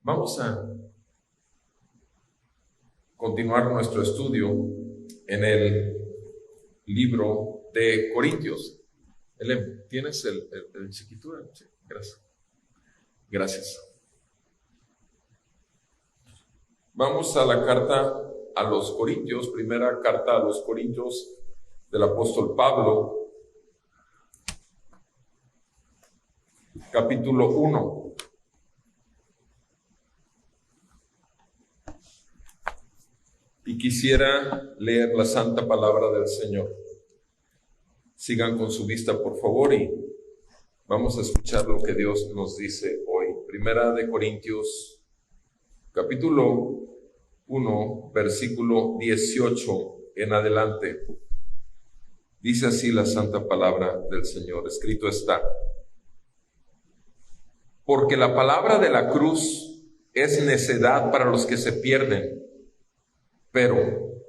Vamos a continuar nuestro estudio en el libro de Corintios. Elem, ¿tienes el chiquitura? Sí, gracias. Gracias. Vamos a la carta a los Corintios, primera carta a los Corintios del apóstol Pablo, capítulo 1. Y quisiera leer la santa palabra del Señor. Sigan con su vista, por favor, y vamos a escuchar lo que Dios nos dice hoy. Primera de Corintios, capítulo 1, versículo 18 en adelante. Dice así la santa palabra del Señor. Escrito está: porque la palabra de la cruz es necedad para los que se pierden, pero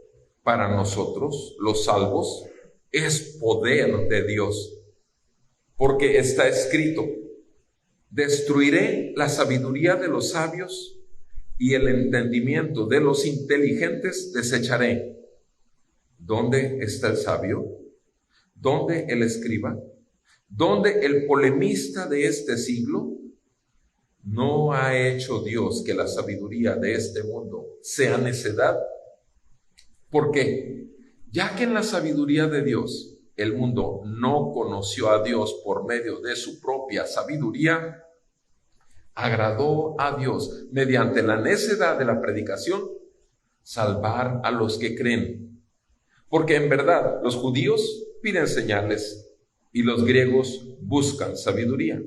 para nosotros, los salvos, es poder de Dios. Porque está escrito: destruiré la sabiduría de los sabios y el entendimiento de los inteligentes desecharé. ¿Dónde está el sabio? ¿Dónde el escriba? ¿Dónde el polemista de este siglo? ¿No ha hecho Dios que la sabiduría de este mundo sea necedad? Porque ya que en la sabiduría de Dios el mundo no conoció a Dios por medio de su propia sabiduría, agradó a Dios mediante la necedad de la predicación salvar a los que creen. Porque en verdad los judíos piden señales y los griegos buscan sabiduría.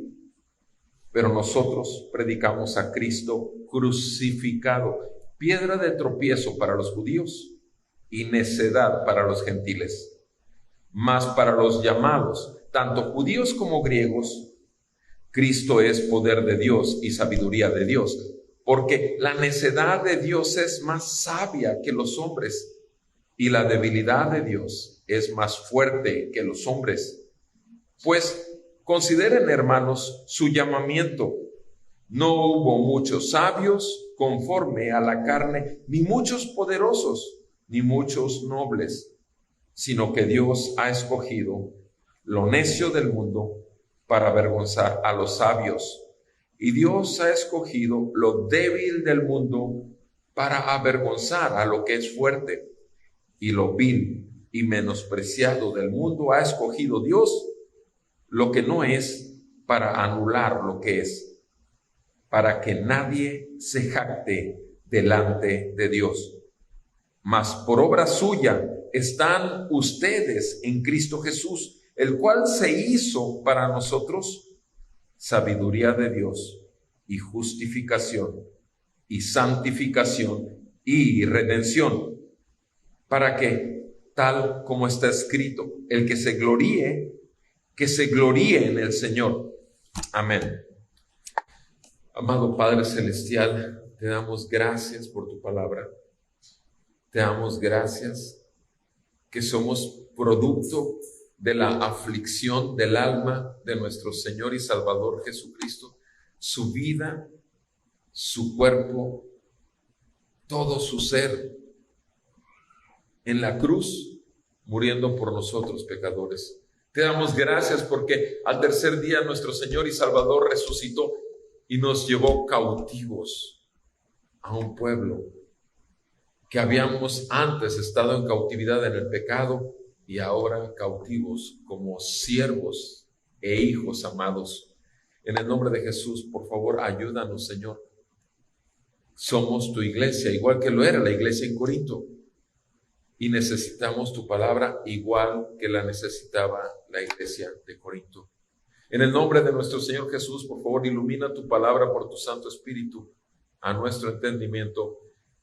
Pero nosotros predicamos a Cristo crucificado, piedra de tropiezo para los judíos y necedad para los gentiles. Mas para los llamados, tanto judíos como griegos, Cristo es poder de Dios y sabiduría de Dios, porque la necedad de Dios es más sabia que los hombres, y la debilidad de Dios es más fuerte que los hombres. Pues consideren, hermanos, su llamamiento. No hubo muchos sabios conforme a la carne, ni muchos poderosos, ni muchos nobles, sino que Dios ha escogido lo necio del mundo para avergonzar a los sabios, y Dios ha escogido lo débil del mundo para avergonzar a lo que es fuerte, y lo vil y menospreciado del mundo ha escogido Dios, lo que no es, para anular lo que es, para que nadie se jacte delante de Dios. Mas por obra suya están ustedes en Cristo Jesús, el cual se hizo para nosotros sabiduría de Dios y justificación y santificación y redención, para que, tal como está escrito, el que se gloríe en el Señor. Amén. Amado Padre Celestial, te damos gracias por tu palabra. Te damos gracias que somos producto de la aflicción del alma de nuestro Señor y Salvador Jesucristo. Su vida, su cuerpo, todo su ser en la cruz, muriendo por nosotros pecadores. Te damos gracias porque al tercer día nuestro Señor y Salvador resucitó y nos llevó cautivos a un pueblo que habíamos antes estado en cautividad en el pecado y ahora cautivos como siervos e hijos amados. En el nombre de Jesús, por favor, ayúdanos, Señor. Somos tu iglesia, igual que lo era la iglesia en Corinto, y necesitamos tu palabra igual que la necesitaba la iglesia de Corinto. En el nombre de nuestro Señor Jesús, por favor, ilumina tu palabra por tu Santo Espíritu a nuestro entendimiento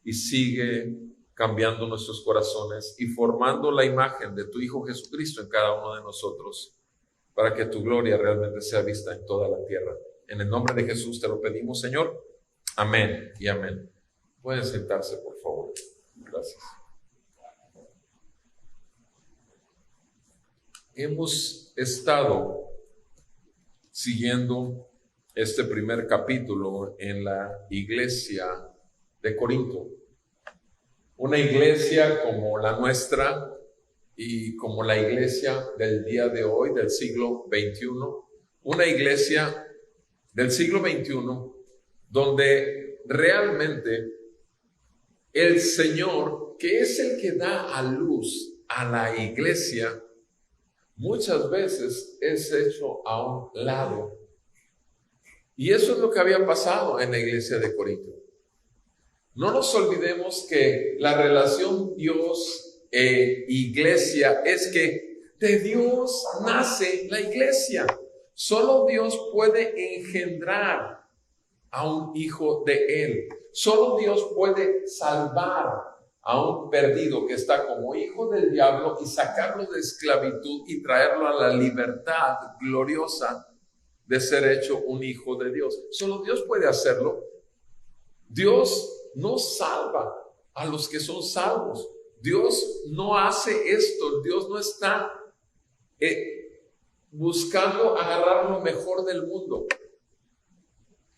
y sigue cambiando nuestros corazones y formando la imagen de tu Hijo Jesucristo en cada uno de nosotros, para que tu gloria realmente sea vista en toda la tierra. En el nombre de Jesús te lo pedimos, Señor. Amén y amén. Pueden sentarse, por favor. Gracias. Hemos estado siguiendo este primer capítulo en la iglesia de Corinto. Una iglesia como la nuestra y como la iglesia del día de hoy, del siglo XXI. Una iglesia del siglo XXI donde realmente el Señor, que es el que da a luz a la iglesia, muchas veces es hecho a un lado. Y eso es lo que había pasado en la iglesia de Corinto. No nos olvidemos que la relación Dios e iglesia es que de Dios nace la iglesia. Solo Dios puede engendrar a un hijo de Él. Solo Dios puede salvar a un perdido que está como hijo del diablo y sacarlo de esclavitud y traerlo a la libertad gloriosa de ser hecho un hijo de Dios. Solo Dios puede hacerlo. Dios no salva a los que son salvos. Dios no hace esto. Dios no está buscando agarrar lo mejor del mundo,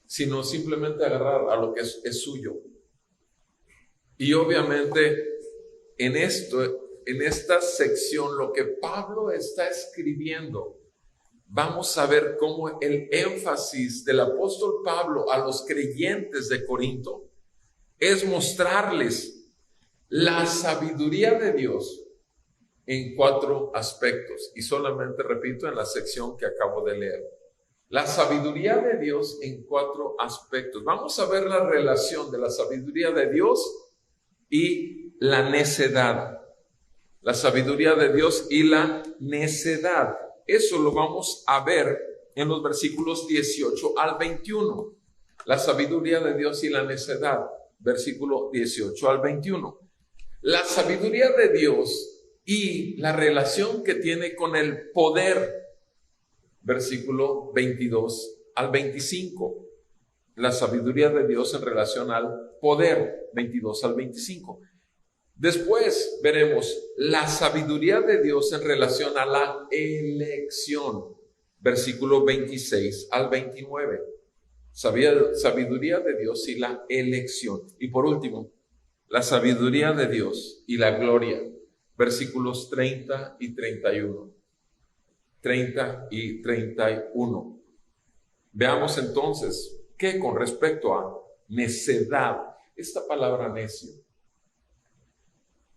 sino simplemente agarrar a lo que es suyo. Y obviamente en esta sección, lo que Pablo está escribiendo, vamos a ver cómo el énfasis del apóstol Pablo a los creyentes de Corinto es mostrarles la sabiduría de Dios en 4 aspectos. Y solamente repito en la sección que acabo de leer. La sabiduría de Dios en 4 aspectos. Vamos a ver la relación de la sabiduría de Dios y la necedad. La sabiduría de Dios y la necedad. Eso lo vamos a ver en los versículos 18 al 21. La sabiduría de Dios y la necedad. Versículo 18 al 21. La sabiduría de Dios y la relación que tiene con el poder. Versículo 22 al 25. La sabiduría de Dios en relación al poder. 22 al 25. Después veremos la sabiduría de Dios en relación a la elección. Versículo 26 al 29. Sabiduría de Dios y la elección. Y por último, la sabiduría de Dios y la gloria. Versículos 30 y 31. 30 y 31. Veamos entonces que con respecto a necedad, esta palabra necio.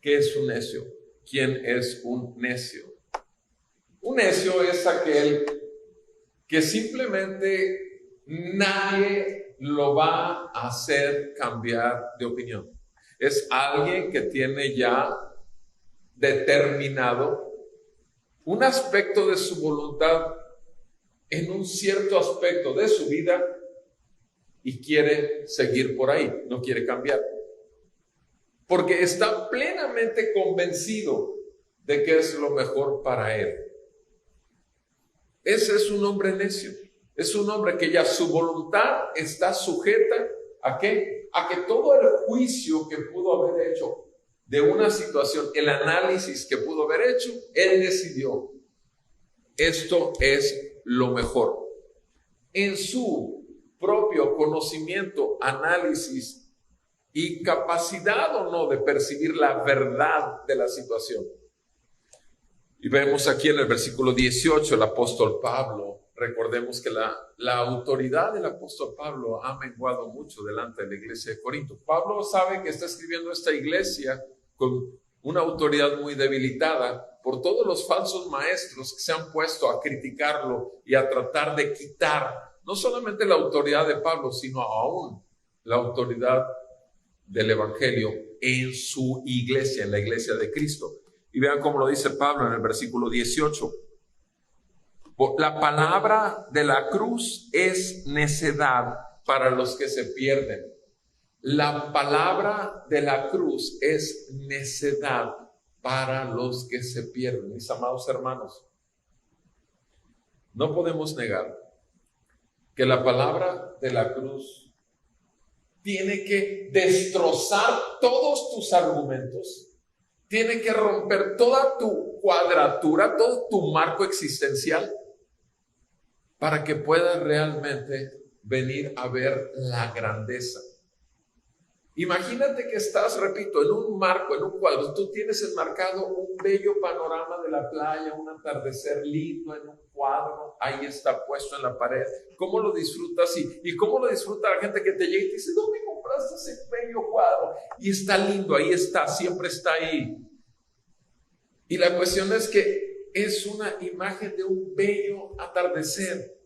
¿Qué es un necio? ¿Quién es un necio? Un necio es aquel que simplemente nadie lo va a hacer cambiar de opinión. Es alguien que tiene ya determinado un aspecto de su voluntad en un cierto aspecto de su vida y quiere seguir por ahí, no quiere cambiar. Porque está plenamente convencido de que es lo mejor para él. Ese es un hombre necio. Es un hombre que ya su voluntad está sujeta ¿a qué? A que todo el juicio que pudo haber hecho de una situación, el análisis que pudo haber hecho, él decidió, esto es lo mejor. En su propio conocimiento, análisis y capacidad o no de percibir la verdad de la situación. Y vemos aquí en el versículo 18 el apóstol Pablo. Recordemos que la autoridad del apóstol Pablo ha menguado mucho delante de la iglesia de Corinto. Pablo sabe que está escribiendo esta iglesia con una autoridad muy debilitada por todos los falsos maestros que se han puesto a criticarlo y a tratar de quitar no solamente la autoridad de Pablo, sino aún la autoridad del evangelio en su iglesia, en la iglesia de Cristo. Y vean cómo lo dice Pablo en el versículo 18. La palabra de la cruz es necedad para los que se pierden. La palabra de la cruz es necedad para los que se pierden. Mis amados hermanos, no podemos negar que la palabra de la cruz tiene que destrozar todos tus argumentos, tiene que romper toda tu cuadratura, todo tu marco existencial, para que puedas realmente venir a ver la grandeza. Imagínate que estás, repito, en un marco, en un cuadro. Tú tienes enmarcado un bello panorama de la playa, un atardecer lindo en un cuadro. Ahí está puesto en la pared. ¿Cómo lo disfrutas? ¿Y cómo lo disfruta la gente que te llega y te dice, ¿dónde compraste ese bello cuadro? Y está lindo, ahí está, siempre está ahí. Y la cuestión es que es una imagen de un bello atardecer.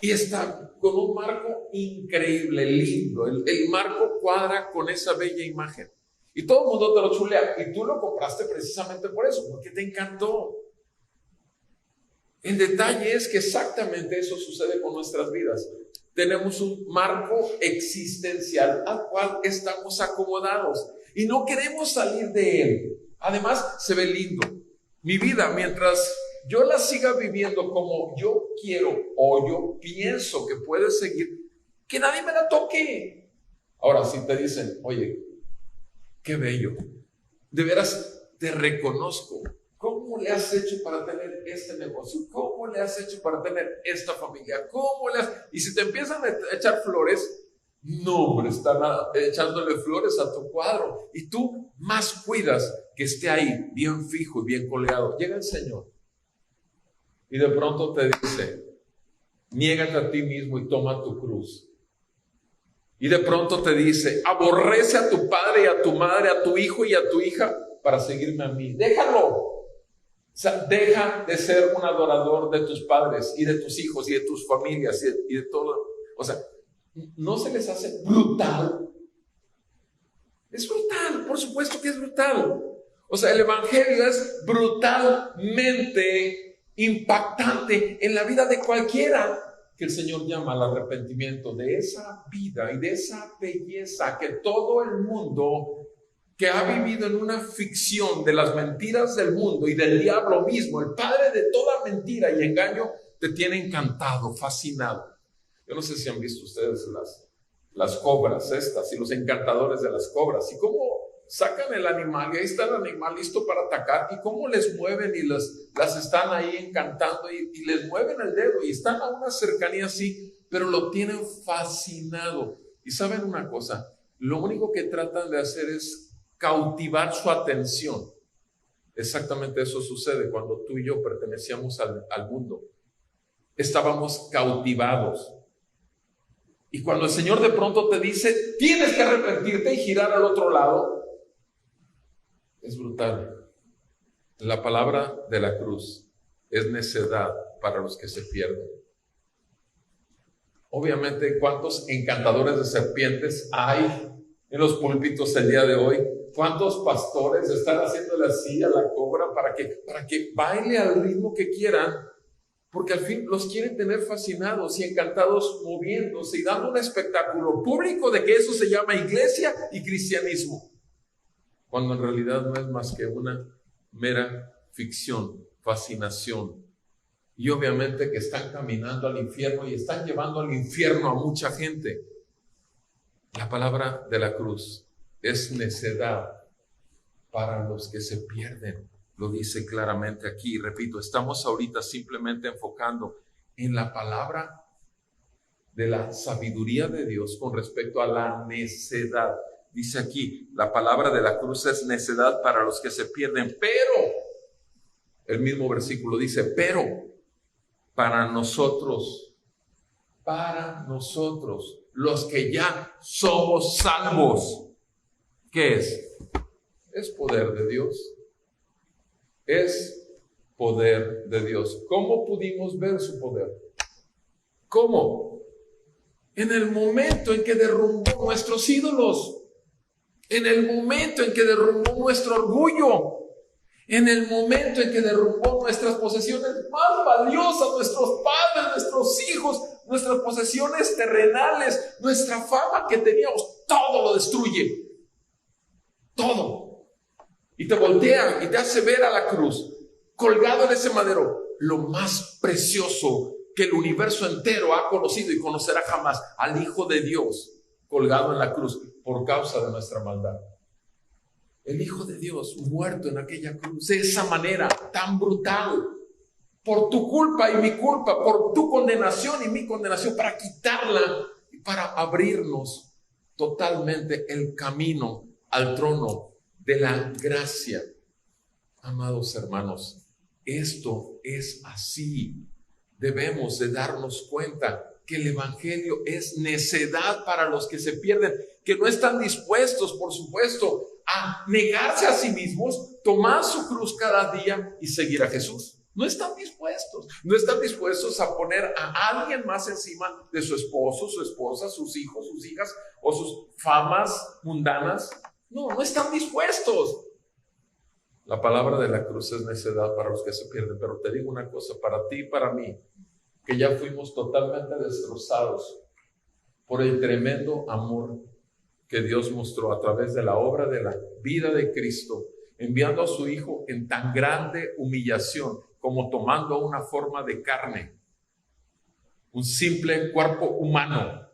Y está con un marco increíble, lindo. El marco cuadra con esa bella imagen. Y todo el mundo te lo chulea. Y tú lo compraste precisamente por eso, porque te encantó. El detalle es que exactamente eso sucede con nuestras vidas. Tenemos un marco existencial al cual estamos acomodados. Y no queremos salir de él. Además, se ve lindo. Mi vida, mientras yo la siga viviendo como yo quiero o yo pienso que puede seguir, que nadie me la toque. Ahora, si te dicen, oye, qué bello, de veras te reconozco. ¿Cómo le has hecho para tener este negocio? ¿Cómo le has hecho para tener esta familia? Y si te empiezan a echar flores, no, hombre, están echándole flores a tu cuadro. Y tú más cuidas que esté ahí, bien fijo y bien colgado. Llega el Señor y de pronto te dice, niégate a ti mismo y toma tu cruz. Y de pronto te dice, aborrece a tu padre y a tu madre, a tu hijo y a tu hija para seguirme a mí. Déjalo. O sea, deja de ser un adorador de tus padres y de tus hijos y de tus familias y de todo. O sea, ¿no se les hace brutal? Es brutal, por supuesto que es brutal. O sea, el evangelio es brutalmente impactante en la vida de cualquiera que el Señor llama al arrepentimiento, de esa vida y de esa belleza que todo el mundo que ha vivido en una ficción de las mentiras del mundo y del diablo mismo, el padre de toda mentira y engaño, te tiene encantado, fascinado. Yo no sé si han visto ustedes las cobras estas y los encantadores de las cobras y cómo sacan el animal y ahí está el animal listo para atacar y cómo les mueven y las están ahí encantando y les mueven el dedo y están a una cercanía así, pero lo tienen fascinado. Y saben una cosa, lo único que tratan de hacer es cautivar su atención. Exactamente eso sucede cuando tú y yo pertenecíamos al mundo. Estábamos cautivados. Y cuando el Señor de pronto te dice, tienes que arrepentirte y girar al otro lado, es brutal. La palabra de la cruz es necedad para los que se pierden. Obviamente, ¿cuántos encantadores de serpientes hay en los púlpitos el día de hoy? ¿Cuántos pastores están haciéndole así a la cobra para que baile al ritmo que quieran? Porque al fin los quieren tener fascinados y encantados moviéndose y dando un espectáculo público de que eso se llama iglesia y cristianismo. Cuando en realidad no es más que una mera ficción, fascinación. Y obviamente que están caminando al infierno y están llevando al infierno a mucha gente. La palabra de la cruz es necedad para los que se pierden. Lo dice claramente aquí. Repito, estamos ahorita simplemente enfocando en la palabra de la sabiduría de Dios con respecto a la necedad. Dice aquí, la palabra de la cruz es necedad para los que se pierden, pero, el mismo versículo dice, pero para nosotros, los que ya somos salvos, ¿qué es? Es poder de Dios. Es poder de Dios. ¿Cómo pudimos ver su poder? ¿Cómo? En el momento en que derrumbó nuestros ídolos, en el momento en que derrumbó nuestro orgullo, en el momento en que derrumbó nuestras posesiones más valiosas, nuestros padres, nuestros hijos, nuestras posesiones terrenales, nuestra fama que teníamos, todo lo destruye. Todo. Y te voltea y te hace ver a la cruz, colgado en ese madero, lo más precioso que el universo entero ha conocido y conocerá jamás, al Hijo de Dios, colgado en la cruz por causa de nuestra maldad. El Hijo de Dios muerto en aquella cruz, de esa manera tan brutal. por tu culpa y mi culpa, por tu condenación y mi condenación, para quitarla y para abrirnos totalmente el camino al trono de la gracia. Amados hermanos, esto es así. Debemos de darnos cuenta que el evangelio es necedad para los que se pierden, que no están dispuestos, por supuesto, a negarse a sí mismos, tomar su cruz cada día y seguir a Jesús. No están dispuestos a poner a alguien más encima de su esposo, su esposa, sus hijos, sus hijas o sus famas mundanas. No están dispuestos. La palabra de la cruz es necedad para los que se pierden, pero te digo una cosa, para ti y para mí, que ya fuimos totalmente destrozados por el tremendo amor que Dios mostró a través de la obra de la vida de Cristo, enviando a su Hijo en tan grande humillación como tomando una forma de carne, un simple cuerpo humano,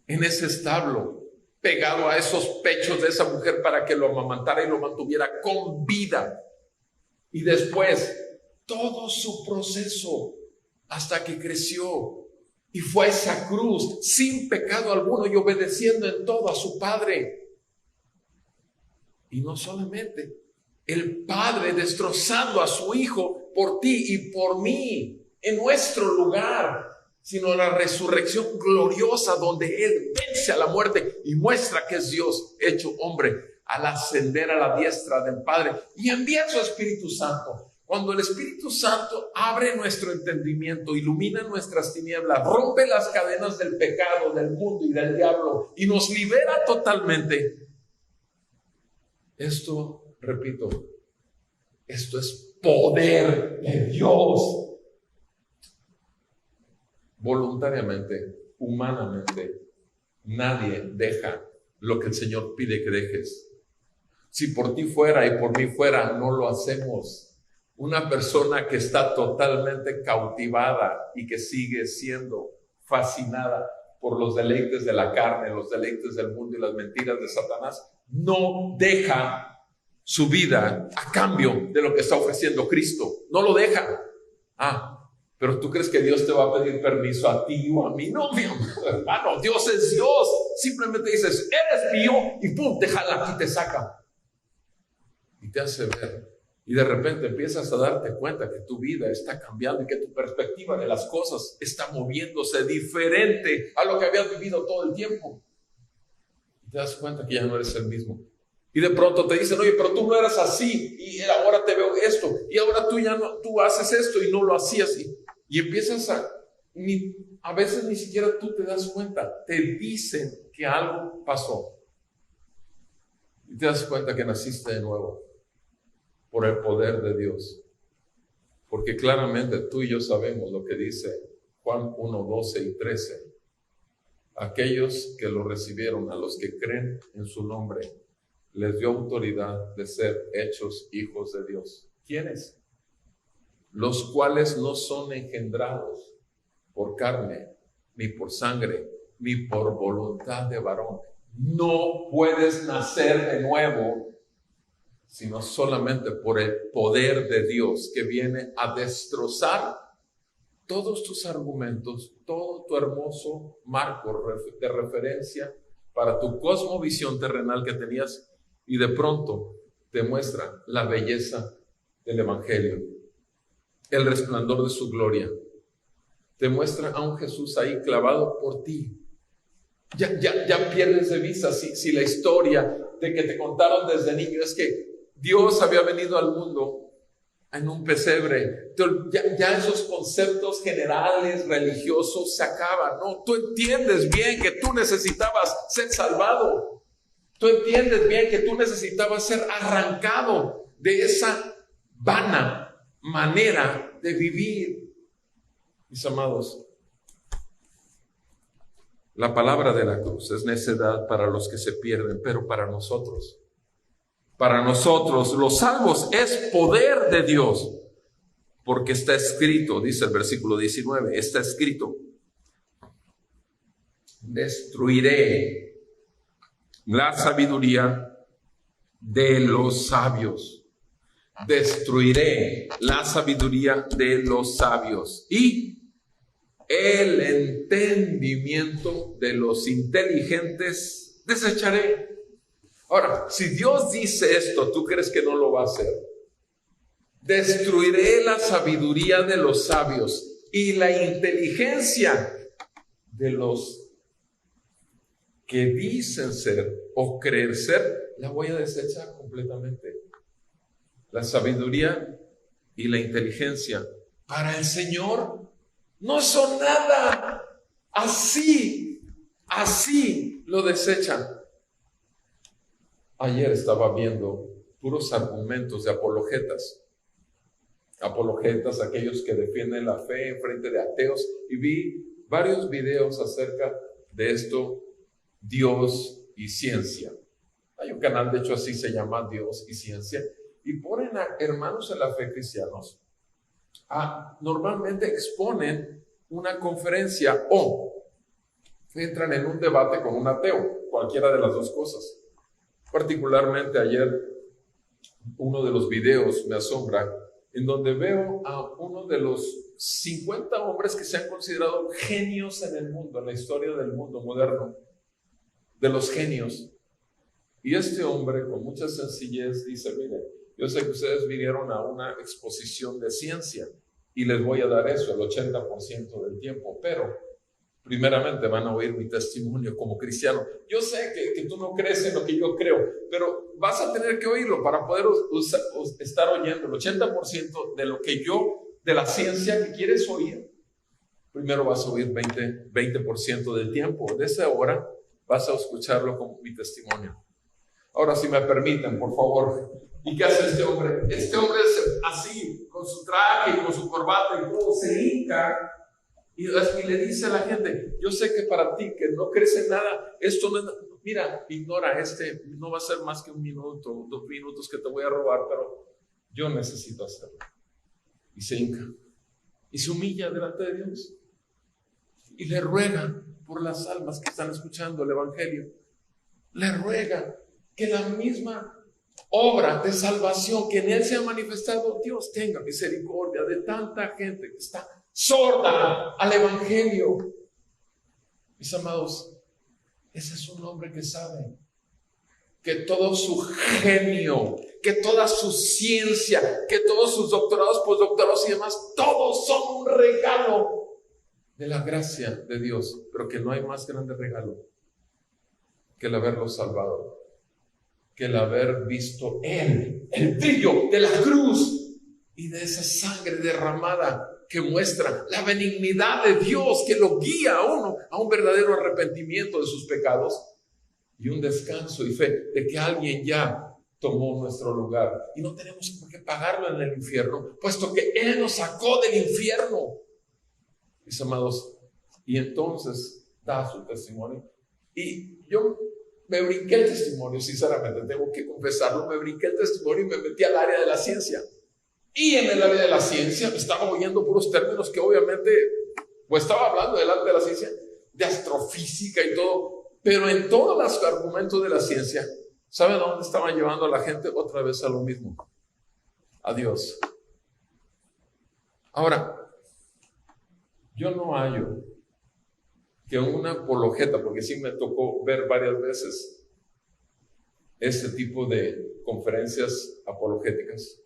en ese establo, pegado a esos pechos de esa mujer para que lo amamantara y lo mantuviera con vida. Y después, todo su proceso hasta que creció y fue a esa cruz sin pecado alguno y obedeciendo en todo a su Padre. Y no solamente, el Padre destrozando a su Hijo por ti y por mí en nuestro lugar, sino la resurrección gloriosa donde Él vence a la muerte y muestra que es Dios hecho hombre al ascender a la diestra del Padre y envía su Espíritu Santo. Cuando el Espíritu Santo abre nuestro entendimiento, ilumina nuestras tinieblas, rompe las cadenas del pecado, del mundo y del diablo y nos libera totalmente. Esto, repito, esto es poder de Dios. Voluntariamente, humanamente, nadie deja lo que el Señor pide que dejes. Si por ti fuera y por mí fuera, no lo hacemos. Una persona que está totalmente cautivada y que sigue siendo fascinada por los deleites de la carne, los deleites del mundo y las mentiras de Satanás, no deja su vida a cambio de lo que está ofreciendo Cristo. No lo deja. Pero tú crees que Dios te va a pedir permiso a ti o a mí. No, mi hermano, Dios es Dios. Simplemente dices, eres mío y pum, te jala aquí, te saca. Y te hace ver. Y de repente empiezas a darte cuenta que tu vida está cambiando y que tu perspectiva de las cosas está moviéndose diferente a lo que habías vivido todo el tiempo. Y te das cuenta que ya no eres el mismo. Y de pronto te dicen, oye, pero tú no eras así y ahora te veo esto y ahora tú haces esto y no lo hacías. Y empiezas a veces ni siquiera tú te das cuenta. Te dicen que algo pasó. Y te das cuenta que naciste de nuevo por el poder de Dios. Porque claramente tú y yo sabemos lo que dice Juan 1, 12 y 13. Aquellos que lo recibieron, a los que creen en su nombre, les dio autoridad de ser hechos hijos de Dios. ¿Quiénes? Los cuales no son engendrados por carne, ni por sangre, ni por voluntad de varón. No puedes nacer de nuevo, sino solamente por el poder de Dios que viene a destrozar todos tus argumentos, todo tu hermoso marco de referencia para tu cosmovisión terrenal que tenías. Y de pronto te muestra la belleza del Evangelio, el resplandor de su gloria. Te muestra a un Jesús ahí clavado por ti. Ya pierdes de vista si la historia de que te contaron desde niño es que Dios había venido al mundo en un pesebre. Ya esos conceptos generales, religiosos se acaban. No, tú entiendes bien que tú necesitabas ser salvado. Tú entiendes bien que tú necesitabas ser arrancado de esa vana manera de vivir. Mis amados, la palabra de la cruz es necedad para los que se pierden, pero para nosotros, los salvos, es poder de Dios. Porque está escrito, dice el versículo 19, está escrito, destruiré la sabiduría de los sabios destruiré la sabiduría de los sabios y el entendimiento de los inteligentes desecharé. Ahora, si Dios dice esto, ¿tú crees que no lo va a hacer? Destruiré la sabiduría de los sabios y la inteligencia de los que dicen ser o creer ser, la voy a desechar completamente. La sabiduría y la inteligencia para el Señor no son nada. Así lo desechan. Ayer estaba viendo puros argumentos de apologetas, aquellos que defienden la fe en frente de ateos, y vi varios videos acerca de esto, Dios y ciencia. Hay un canal, de hecho así se llama, Dios y ciencia, y ponen a hermanos en la fe cristianos, normalmente exponen una conferencia o entran en un debate con un ateo, cualquiera de las dos cosas. Particularmente ayer, uno de los videos me asombra, en donde veo a uno de los 50 hombres que se han considerado genios en el mundo, en la historia del mundo moderno, de los genios. Y este hombre, con mucha sencillez, dice: mire, yo sé que ustedes vinieron a una exposición de ciencia y les voy a dar eso el 80% del tiempo, pero primeramente van a oír mi testimonio como cristiano. Yo sé que tú no crees en lo que yo creo, pero vas a tener que oírlo para poder estar oyendo el 80% de lo que yo, de la ciencia que quieres oír. Primero vas a oír 20% del tiempo. De esa hora vas a escucharlo como mi testimonio. Ahora, si me permiten, por favor. ¿Y qué hace este hombre? Este hombre es así, con su traje y con su corbata y todo, se hinca y le dice a la gente: yo sé que para ti que no crees en nada, esto no es, mira, ignora, no va a ser más que 1 minuto, 2 minutos que te voy a robar, pero yo necesito hacerlo. Y se hinca y se humilla delante de Dios y le ruega por las almas que están escuchando el evangelio. Le ruega que la misma obra de salvación que en él se ha manifestado, Dios tenga misericordia de tanta gente que está sorda al evangelio. Mis amados, ese es un hombre que sabe que todo su genio, que toda su ciencia, que todos sus doctorados, postdoctorados y demás, todos son un regalo de la gracia de Dios, pero que no hay más grande regalo que el haberlo salvado, que el haber visto el brillo de la cruz y de esa sangre derramada que muestra la benignidad de Dios, que lo guía a uno a un verdadero arrepentimiento de sus pecados y un descanso y fe de que alguien ya tomó nuestro lugar y no tenemos por qué pagarlo en el infierno, puesto que Él nos sacó del infierno. Mis amados, y entonces da su testimonio. Y yo me brinqué el testimonio, sinceramente, tengo que confesarlo, me brinqué el testimonio y me metí al área de la ciencia. Y en el área de la ciencia me estaba oyendo puros términos que obviamente, pues estaba hablando delante de la ciencia, de astrofísica y todo, pero en todos los argumentos de la ciencia, ¿saben a dónde estaban llevando a la gente? Otra vez a lo mismo, a Dios. Ahora, yo no hallo que una apologeta, porque sí me tocó ver varias veces este tipo de conferencias apologéticas,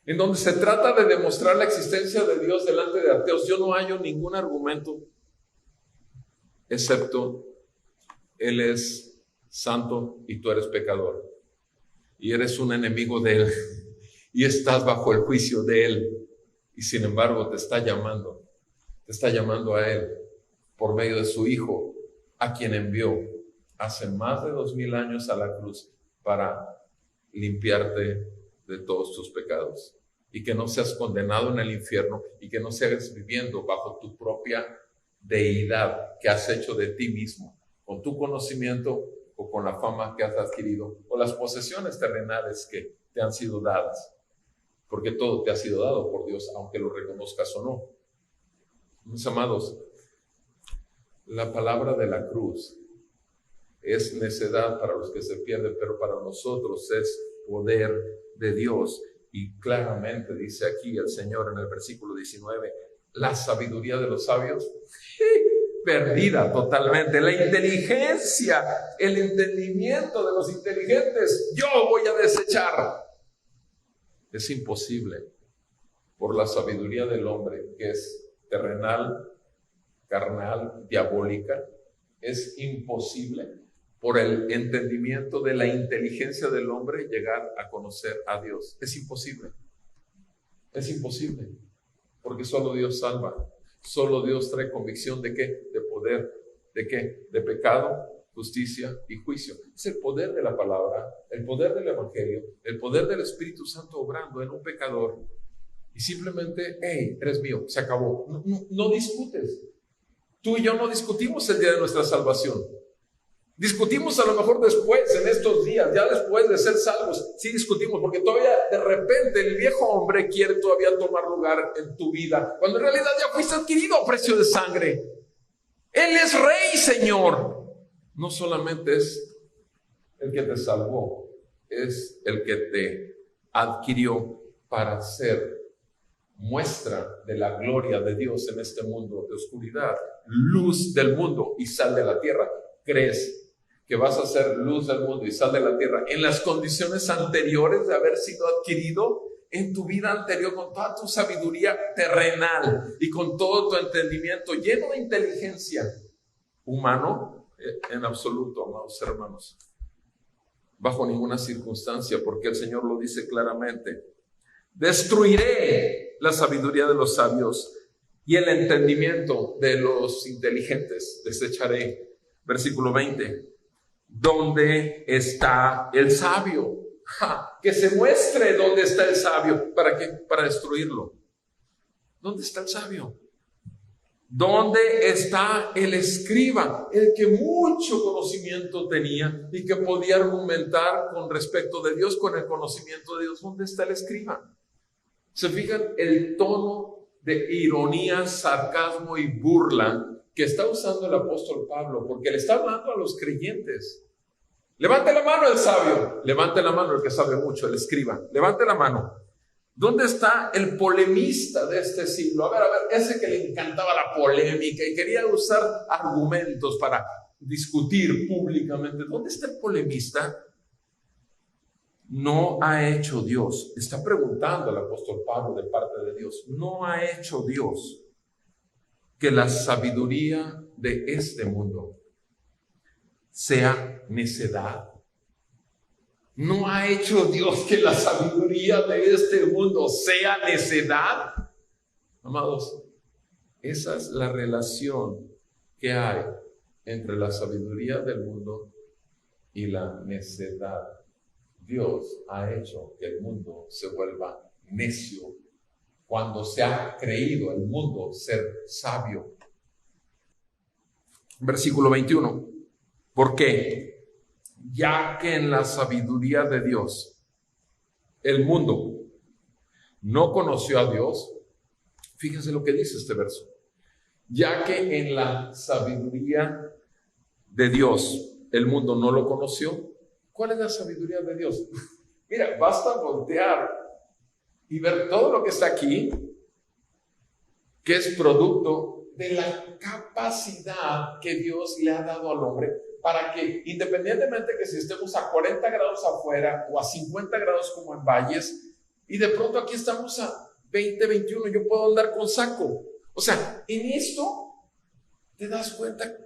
en donde se trata de demostrar la existencia de Dios delante de ateos. Yo no hallo ningún argumento, excepto Él es santo y tú eres pecador, y eres un enemigo de Él, y estás bajo el juicio de Él, y sin embargo te está llamando a Él por medio de su Hijo, a quien envió hace más de 2000 años a la cruz para limpiarte de todos tus pecados y que no seas condenado en el infierno y que no sigas viviendo bajo tu propia deidad que has hecho de ti mismo, con tu conocimiento o con la fama que has adquirido o las posesiones terrenales que te han sido dadas, porque todo te ha sido dado por Dios, aunque lo reconozcas o no. Mis amados, la palabra de la cruz es necedad para los que se pierden, pero para nosotros es poder de Dios. Y claramente dice aquí el Señor en el versículo 19, la sabiduría de los sabios, perdida totalmente. La inteligencia, el entendimiento de los inteligentes, yo voy a desechar. Es imposible por la sabiduría del hombre, que es terrenal, carnal, diabólica. Es imposible por el entendimiento de la inteligencia del hombre llegar a conocer a Dios. Es imposible. Es imposible. Porque solo Dios salva. Solo Dios trae convicción ¿de qué? De poder. ¿De qué? De pecado, justicia y juicio. Es el poder de la palabra, el poder del evangelio, el poder del Espíritu Santo obrando en un pecador. Y simplemente, hey, eres mío, se acabó. No discutes. Tú y yo no discutimos el día de nuestra salvación. Discutimos a lo mejor después, en estos días, ya después de ser salvos, sí discutimos, porque todavía de repente el viejo hombre quiere todavía tomar lugar en tu vida, cuando en realidad ya fuiste adquirido a precio de sangre. Él es Rey, Señor. No solamente es el que te salvó, es el que te adquirió para ser muestra de la gloria de Dios en este mundo de oscuridad, luz del mundo y sal de la tierra. ¿Crees que vas a ser luz del mundo y sal de la tierra en las condiciones anteriores de haber sido adquirido en tu vida anterior, con toda tu sabiduría terrenal y con todo tu entendimiento lleno de inteligencia humano? En absoluto, amados hermanos, bajo ninguna circunstancia, porque el Señor lo dice claramente: destruiré la sabiduría de los sabios y el entendimiento de los inteligentes desecharé. Versículo 20. ¿Dónde está el sabio? Que se muestre dónde está el sabio. ¿Para qué? Para destruirlo. ¿Dónde está el sabio? ¿Dónde está el escriba? El que mucho conocimiento tenía y que podía argumentar con respecto de Dios, con el conocimiento de Dios. ¿Dónde está el escriba? ¿Se fijan el tono de ironía, sarcasmo y burla que está usando el apóstol Pablo? Porque le está hablando a los creyentes. Levante la mano el sabio, levante la mano el que sabe mucho, el escriba, levante la mano. ¿Dónde está el polemista de este siglo? A ver, ese que le encantaba la polémica y quería usar argumentos para discutir públicamente. ¿Dónde está el polemista? No ha hecho Dios, está preguntando el apóstol Pablo de parte de Dios, no ha hecho Dios que la sabiduría de este mundo sea necedad. ¿No ha hecho Dios que la sabiduría de este mundo sea necedad? Amados, esa es la relación que hay entre la sabiduría del mundo y la necedad. Dios ha hecho que el mundo se vuelva necio cuando se ha creído el mundo ser sabio. Versículo 21. ¿Por qué? Ya que en la sabiduría de Dios el mundo no conoció a Dios. Fíjense lo que dice este verso. Ya que en la sabiduría de Dios el mundo no lo conoció. ¿Cuál es la sabiduría de Dios? Mira, basta voltear y ver todo lo que está aquí, que es producto de la capacidad que Dios le ha dado al hombre para que, independientemente que si estemos a 40 grados afuera o a 50 grados como en valles, y de pronto aquí estamos a 20, 21, yo puedo andar con saco. O sea, en esto te das cuenta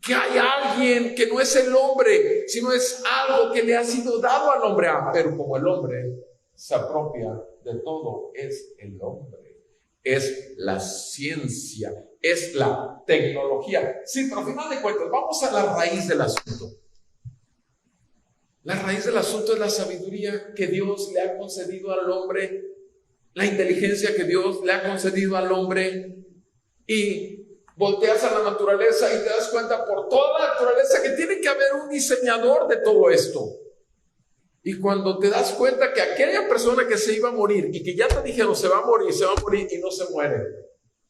que hay alguien que no es el hombre, sino es algo que le ha sido dado al hombre. Pero como el hombre se apropia de todo, es el hombre, es la ciencia, es la tecnología. Sí, pero al final de cuentas, vamos a la raíz del asunto. La raíz del asunto es la sabiduría que Dios le ha concedido al hombre, la inteligencia que Dios le ha concedido al hombre. Y volteas a la naturaleza y te das cuenta por toda la naturaleza que tiene que haber un diseñador de todo esto. Y cuando te das cuenta que aquella persona que se iba a morir y que ya te dijeron se va a morir y no se muere,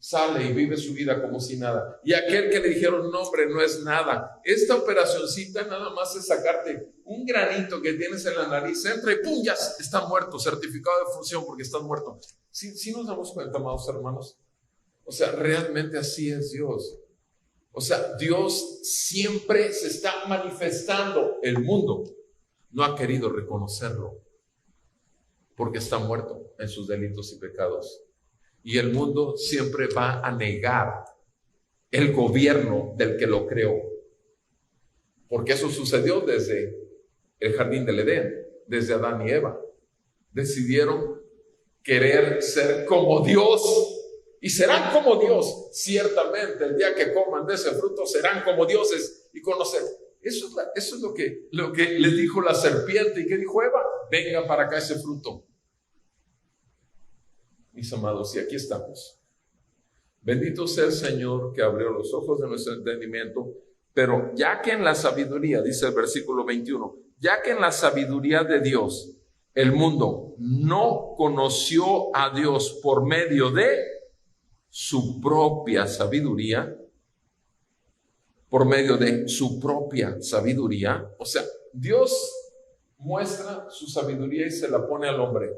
sale y vive su vida como si nada. Y aquel que le dijeron, no hombre, no es nada. Esta operacioncita nada más es sacarte un granito que tienes en la nariz, entra y ¡pum! Ya está muerto, certificado de función porque estás muerto. ¿Sí nos damos cuenta, amados hermanos? O sea, realmente así es Dios. O sea, Dios siempre se está manifestando. El mundo no ha querido reconocerlo porque está muerto en sus delitos y pecados. Y el mundo siempre va a negar el gobierno del que lo creó. Porque eso sucedió desde el jardín del Edén, desde Adán y Eva. Decidieron querer ser como Dios. Y serán como Dios. Ciertamente, el día que coman de ese fruto, serán como dioses y conocer. Eso es lo que les dijo la serpiente. ¿Y qué dijo Eva? Venga para acá ese fruto. Mis amados, y aquí estamos. Bendito sea el Señor que abrió los ojos de nuestro entendimiento, pero ya que en la sabiduría, dice el versículo 21, ya que en la sabiduría de Dios el mundo no conoció a Dios por medio de su propia sabiduría, por medio de su propia sabiduría, o sea, Dios muestra su sabiduría y se la pone al hombre.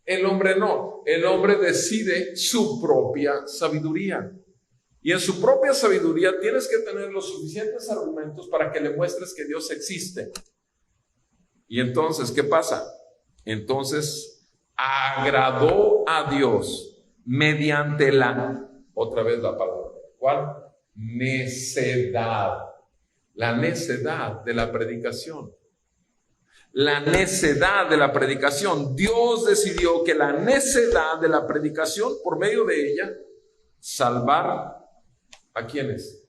El hombre no, el hombre decide su propia sabiduría. Y en su propia sabiduría tienes que tener los suficientes argumentos para que le muestres que Dios existe. Y entonces, ¿qué pasa? Entonces, agradó a Dios mediante otra vez la palabra, ¿cuál? Necedad. La necedad de la predicación. La necedad de la predicación. Dios decidió que la necedad de la predicación, por medio de ella, salvar ¿a quiénes?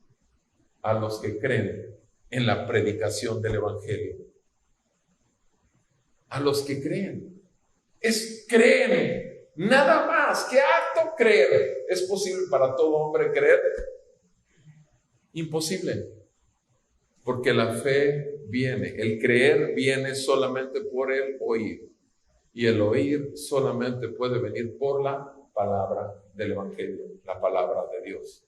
A los que creen en la predicación del evangelio. A los que creen. Creen. Nada más. ¿Qué acto creer? ¿Es posible para todo hombre creer? Imposible. Porque la fe viene, el creer viene solamente por el oír. Y el oír solamente puede venir por la palabra del evangelio, la palabra de Dios.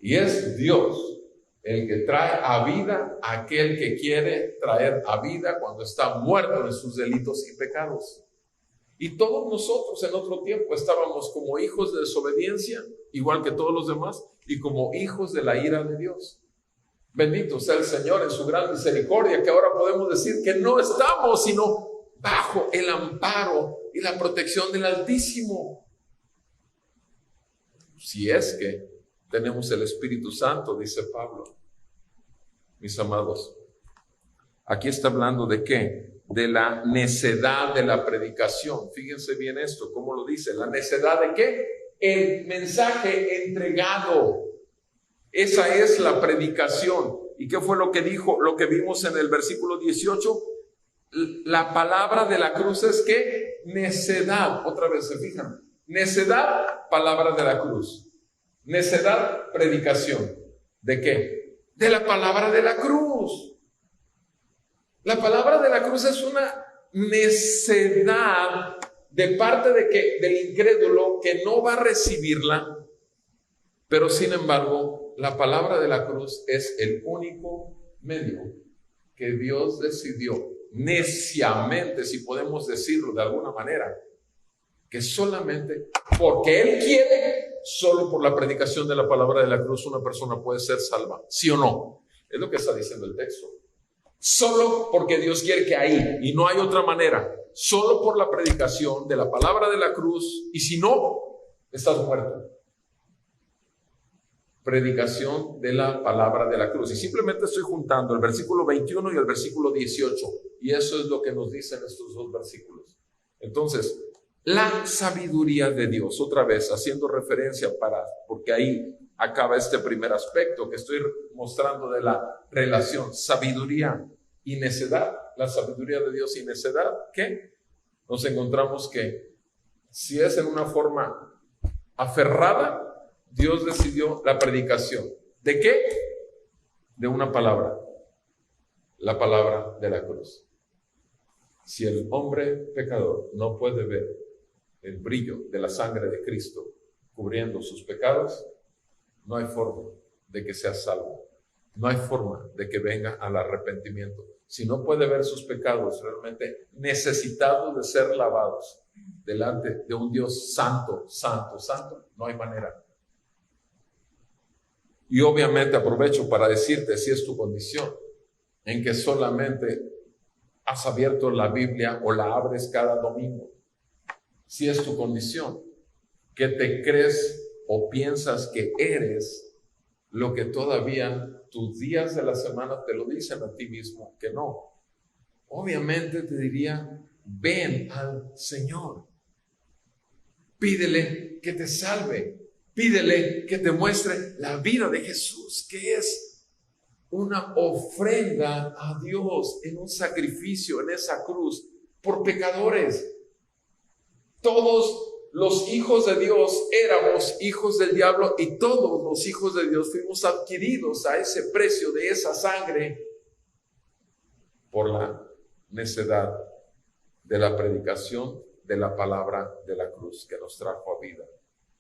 Y es Dios el que trae a vida a aquel que quiere traer a vida cuando está muerto en sus delitos y pecados. Y todos nosotros en otro tiempo estábamos como hijos de desobediencia, igual que todos los demás, y como hijos de la ira de Dios. Bendito sea el Señor en su gran misericordia, que ahora podemos decir que no estamos sino bajo el amparo y la protección del Altísimo. Si es que tenemos el Espíritu Santo, dice Pablo. Mis amados, aquí está hablando de ¿qué? De la necedad de la predicación. Fíjense bien esto, ¿cómo lo dice? ¿La necedad de qué? El mensaje entregado. Esa es la predicación. ¿Y qué fue lo que dijo? Lo que vimos en el versículo 18. La palabra de la cruz es ¿qué? Necedad. Otra vez, ¿se fijan? Necedad, palabra de la cruz. Necedad, predicación. ¿De qué? De la palabra de la cruz. La palabra de la cruz es una necedad de parte del incrédulo que no va a recibirla, pero sin embargo, la palabra de la cruz es el único medio que Dios decidió neciamente, si podemos decirlo de alguna manera, que solamente porque Él quiere, solo por la predicación de la palabra de la cruz una persona puede ser salva, ¿sí o no? Es lo que está diciendo el texto. Solo porque Dios quiere que ahí, y no hay otra manera, solo por la predicación de la palabra de la cruz, y si no, estás muerto. Predicación de la palabra de la cruz. Y simplemente estoy juntando el versículo 21 y el versículo 18, y eso es lo que nos dicen estos dos versículos. Entonces, la sabiduría de Dios, otra vez haciendo referencia porque ahí acaba este primer aspecto que estoy mostrando de la relación sabiduría y necedad. La sabiduría de Dios y necedad, ¿qué? Nos encontramos que si es en una forma aferrada, Dios decidió la predicación. ¿De qué? De una palabra, la palabra de la cruz. Si el hombre pecador no puede ver el brillo de la sangre de Cristo cubriendo sus pecados, no hay forma de que sea salvo. No hay forma de que venga al arrepentimiento. Si no puede ver sus pecados realmente necesitados de ser lavados delante de un Dios santo, santo, santo, no hay manera. Y obviamente aprovecho para decirte, si es tu condición, en que solamente has abierto la Biblia o la abres cada domingo, si es tu condición, que te crees o piensas que eres lo que todavía tus días de la semana te lo dicen a ti mismo que no. Obviamente te diría, ven al Señor. Pídele que te salve. Pídele que te muestre la vida de Jesús, que es una ofrenda a Dios en un sacrificio en esa cruz por pecadores. Todos los hijos de Dios éramos hijos del diablo y todos los hijos de Dios fuimos adquiridos a ese precio de esa sangre por la necedad de la predicación de la palabra de la cruz que nos trajo a vida,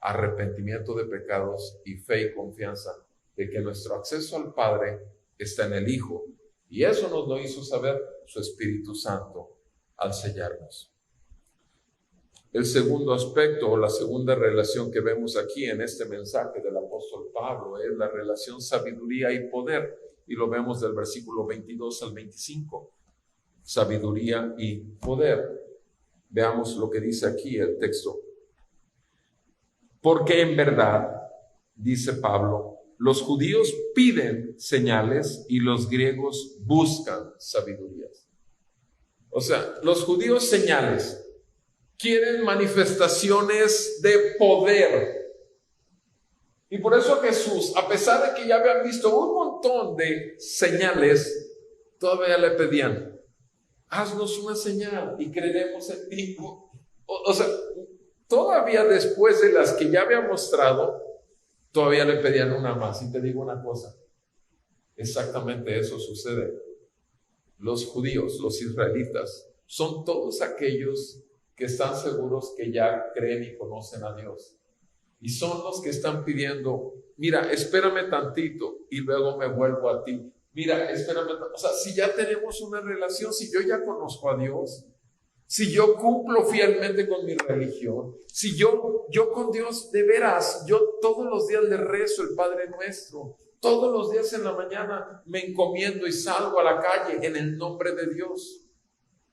arrepentimiento de pecados y fe y confianza de que nuestro acceso al Padre está en el Hijo, y eso nos lo hizo saber su Espíritu Santo al sellarnos. El segundo aspecto o la segunda relación que vemos aquí en este mensaje del apóstol Pablo es la relación sabiduría y poder, y lo vemos del versículo 22 al 25. Sabiduría y poder. Veamos lo que dice aquí el texto. Porque en verdad, dice Pablo, los judíos piden señales y los griegos buscan sabidurías. O sea, los judíos señales, quieren manifestaciones de poder. Y por eso Jesús, a pesar de que ya habían visto un montón de señales, todavía le pedían, haznos una señal y creeremos en ti. O sea, todavía después de las que ya había mostrado, todavía le pedían una más. Y te digo una cosa, exactamente eso sucede. Los judíos, los israelitas, son todos aquellos que están seguros que ya creen y conocen a Dios. Y son los que están pidiendo, mira, espérame tantito y luego me vuelvo a ti. Mira, espérame, o sea, si ya tenemos una relación, si yo ya conozco a Dios, si yo cumplo fielmente con mi religión, si yo con Dios de veras, yo todos los días le rezo el Padre Nuestro, todos los días en la mañana me encomiendo y salgo a la calle en el nombre de Dios.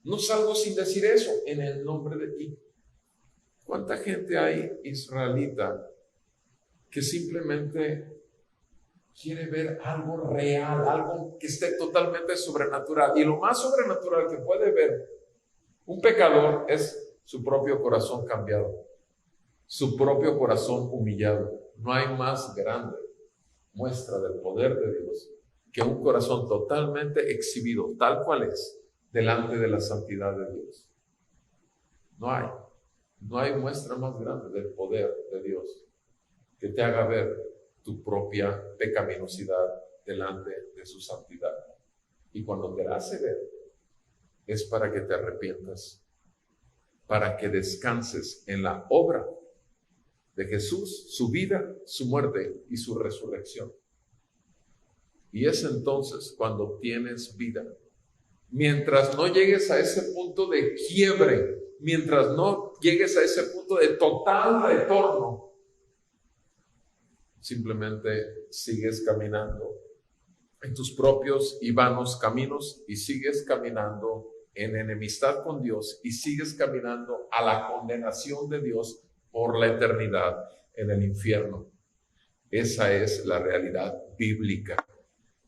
No salgo sin decir eso, en el nombre de ti. ¿Cuánta gente hay israelita que simplemente quiere ver algo real, algo que esté totalmente sobrenatural? Y lo más sobrenatural que puede ver un pecador es su propio corazón cambiado, su propio corazón humillado. No hay más grande muestra del poder de Dios que un corazón totalmente exhibido, tal cual es, delante de la santidad de Dios. No hay muestra más grande del poder de Dios que te haga ver tu propia pecaminosidad delante de su santidad. Y cuando te hace ver, es para que te arrepientas, para que descanses en la obra de Jesús, su vida, su muerte y su resurrección. Y es entonces cuando tienes vida. Mientras no llegues a ese punto de quiebre, mientras no llegues a ese punto de total retorno, simplemente sigues caminando en tus propios y vanos caminos y sigues caminando en enemistad con Dios y sigues caminando a la condenación de Dios por la eternidad en el infierno. Esa es la realidad bíblica.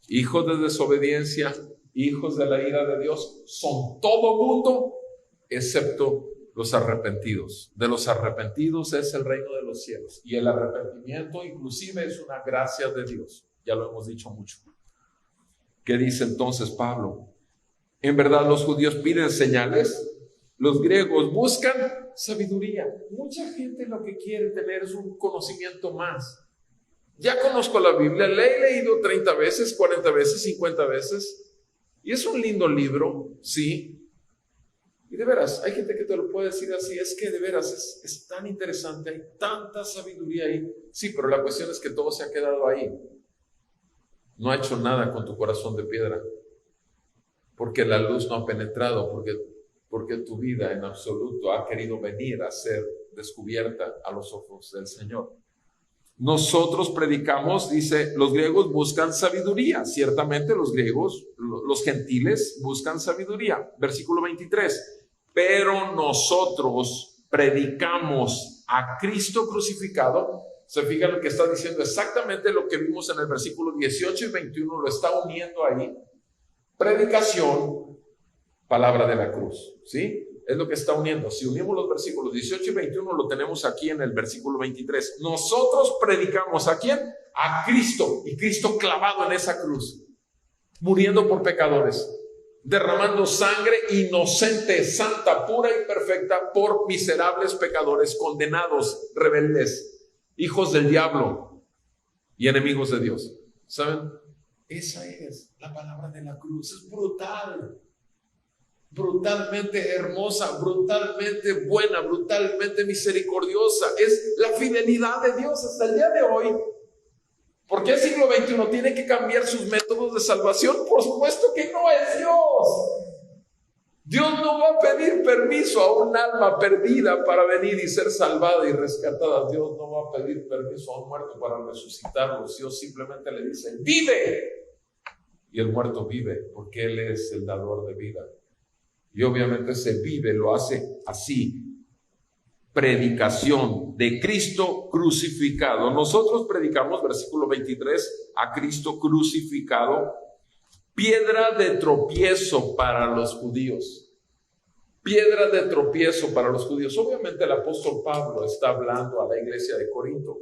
Hijos de desobediencia, hijos de la ira de Dios, son todo mundo excepto los arrepentidos. De los arrepentidos es el reino de los cielos. Y el arrepentimiento inclusive es una gracia de Dios. Ya lo hemos dicho mucho. ¿Qué dice entonces Pablo? En verdad los judíos piden señales, los griegos buscan sabiduría. Mucha gente lo que quiere tener es un conocimiento más. Ya conozco la Biblia, la he leído 30 veces, 40 veces, 50 veces. Y es un lindo libro, sí. Y de veras, hay gente que te lo puede decir así, es que de veras es tan interesante, hay tanta sabiduría ahí. Sí, pero la cuestión es que todo se ha quedado ahí. No ha hecho nada con tu corazón de piedra, porque la luz no ha penetrado, porque tu vida en absoluto ha querido venir a ser descubierta a los ojos del Señor. Nosotros predicamos, dice, los griegos buscan sabiduría. Ciertamente los griegos, los gentiles buscan sabiduría. Versículo 23. Pero nosotros predicamos a Cristo crucificado. Se fijan lo que está diciendo, exactamente lo que vimos en el versículo 18 y 21, lo está uniendo ahí. Predicación, palabra de la cruz, ¿sí? Es lo que está uniendo. Si unimos los versículos 18 y 21, lo tenemos aquí en el versículo 23. Nosotros predicamos ¿a quién? A Cristo, y Cristo clavado en esa cruz, muriendo por pecadores, derramando sangre inocente, santa, pura y perfecta por miserables pecadores, condenados, rebeldes, hijos del diablo y enemigos de Dios. ¿Saben? Esa es la palabra de la cruz. Es brutal. Brutalmente hermosa, brutalmente buena, brutalmente misericordiosa. Es la fidelidad de Dios hasta el día de hoy. ¿Por qué el siglo XXI tiene que cambiar sus métodos de salvación? Por supuesto que no es Dios. Dios no va a pedir permiso a un alma perdida para venir y ser salvada y rescatada. Dios no va a pedir permiso a un muerto para resucitarlo. Dios simplemente le dice, vive. Y el muerto vive porque Él es el dador de vida. Y obviamente se vive, lo hace así. Predicación de Cristo crucificado. Nosotros predicamos, versículo 23, a Cristo crucificado, piedra de tropiezo para los judíos. Piedra de tropiezo para los judíos. Obviamente el apóstol Pablo está hablando a la iglesia de Corinto.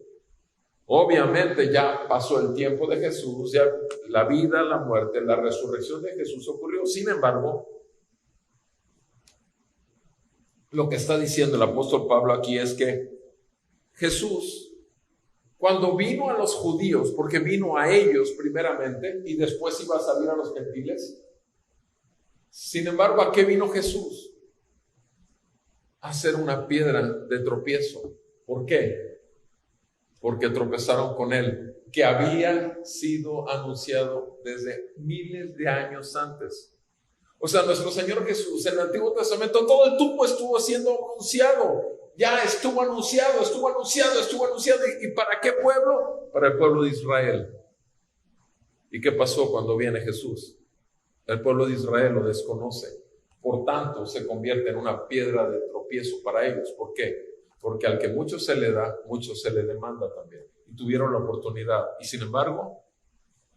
Obviamente ya pasó el tiempo de Jesús, ya la vida, la muerte, la resurrección de Jesús ocurrió. Sin embargo, lo que está diciendo el apóstol Pablo aquí es que Jesús, cuando vino a los judíos, porque vino a ellos primeramente y después iba a salir a los gentiles, sin embargo, ¿a qué vino Jesús? A ser una piedra de tropiezo. ¿Por qué? Porque tropezaron con Él, que había sido anunciado desde miles de años antes. O sea, nuestro Señor Jesús en el Antiguo Testamento todo el tiempo estuvo siendo anunciado. Ya estuvo anunciado. ¿Y para qué pueblo? Para el pueblo de Israel. ¿Y qué pasó cuando viene Jesús? El pueblo de Israel lo desconoce. Por tanto, se convierte en una piedra de tropiezo para ellos. ¿Por qué? Porque al que mucho se le da, mucho se le demanda también. Y tuvieron la oportunidad. Y sin embargo,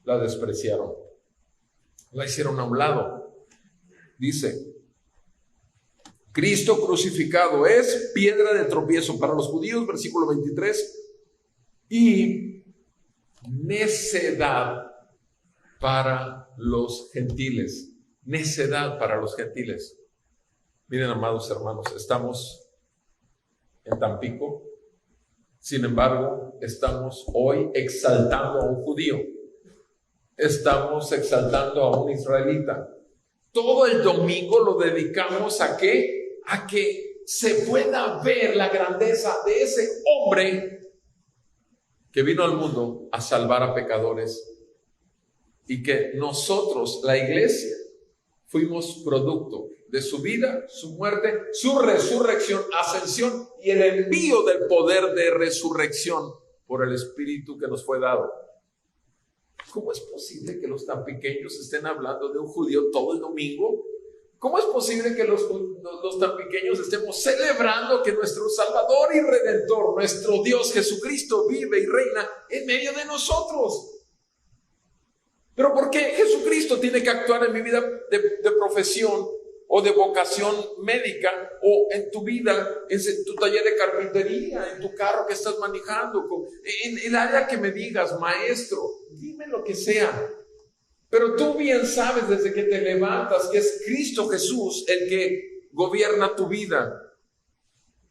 la despreciaron. La hicieron a un lado. Dice, Cristo crucificado es piedra de tropiezo para los judíos, versículo 23, y necedad para los gentiles. Necedad para los gentiles. Miren, amados hermanos, estamos en Tampico, sin embargo, estamos hoy exaltando a un judío. Estamos exaltando a un israelita. Todo el domingo lo dedicamos ¿a qué? A que se pueda ver la grandeza de ese hombre que vino al mundo a salvar a pecadores y que nosotros, la iglesia, fuimos producto de su vida, su muerte, su resurrección, ascensión y el envío del poder de resurrección por el Espíritu que nos fue dado. ¿Cómo es posible que los tan pequeños estén hablando de un judío todo el domingo? ¿Cómo es posible que los tan pequeños estemos celebrando que nuestro Salvador y Redentor, nuestro Dios Jesucristo, vive y reina en medio de nosotros? ¿Pero por qué Jesucristo tiene que actuar en mi vida de profesión o de vocación médica o en tu vida, en tu taller de carpintería, en tu carro que estás manejando, en el área que me digas, maestro, dime lo que sea? Pero tú bien sabes desde que te levantas que es Cristo Jesús el que gobierna tu vida.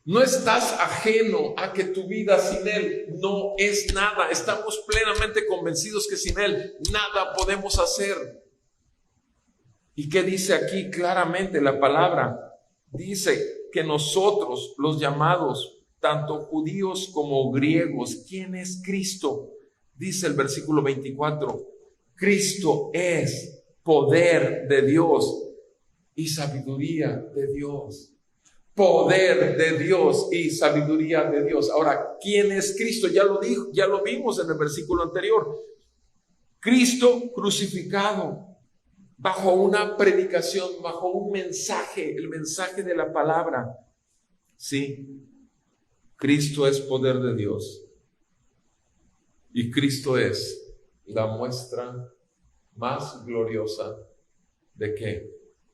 No estás ajeno a que tu vida sin Él no es nada. Estamos plenamente convencidos que sin Él nada podemos hacer. ¿Y qué dice aquí claramente la palabra? dice que nosotros, los llamados, tanto judíos como griegos, ¿quién es Cristo? Dice el versículo 24, Cristo es poder de Dios y sabiduría de Dios. Poder de Dios y sabiduría de Dios. Ahora, ¿quién es Cristo? Ya lo dijo, ya lo vimos en el versículo anterior. Cristo crucificado, bajo una predicación, bajo un mensaje, el mensaje de la palabra. Sí, Cristo es poder de Dios. Y Cristo es la muestra más gloriosa ¿de qué?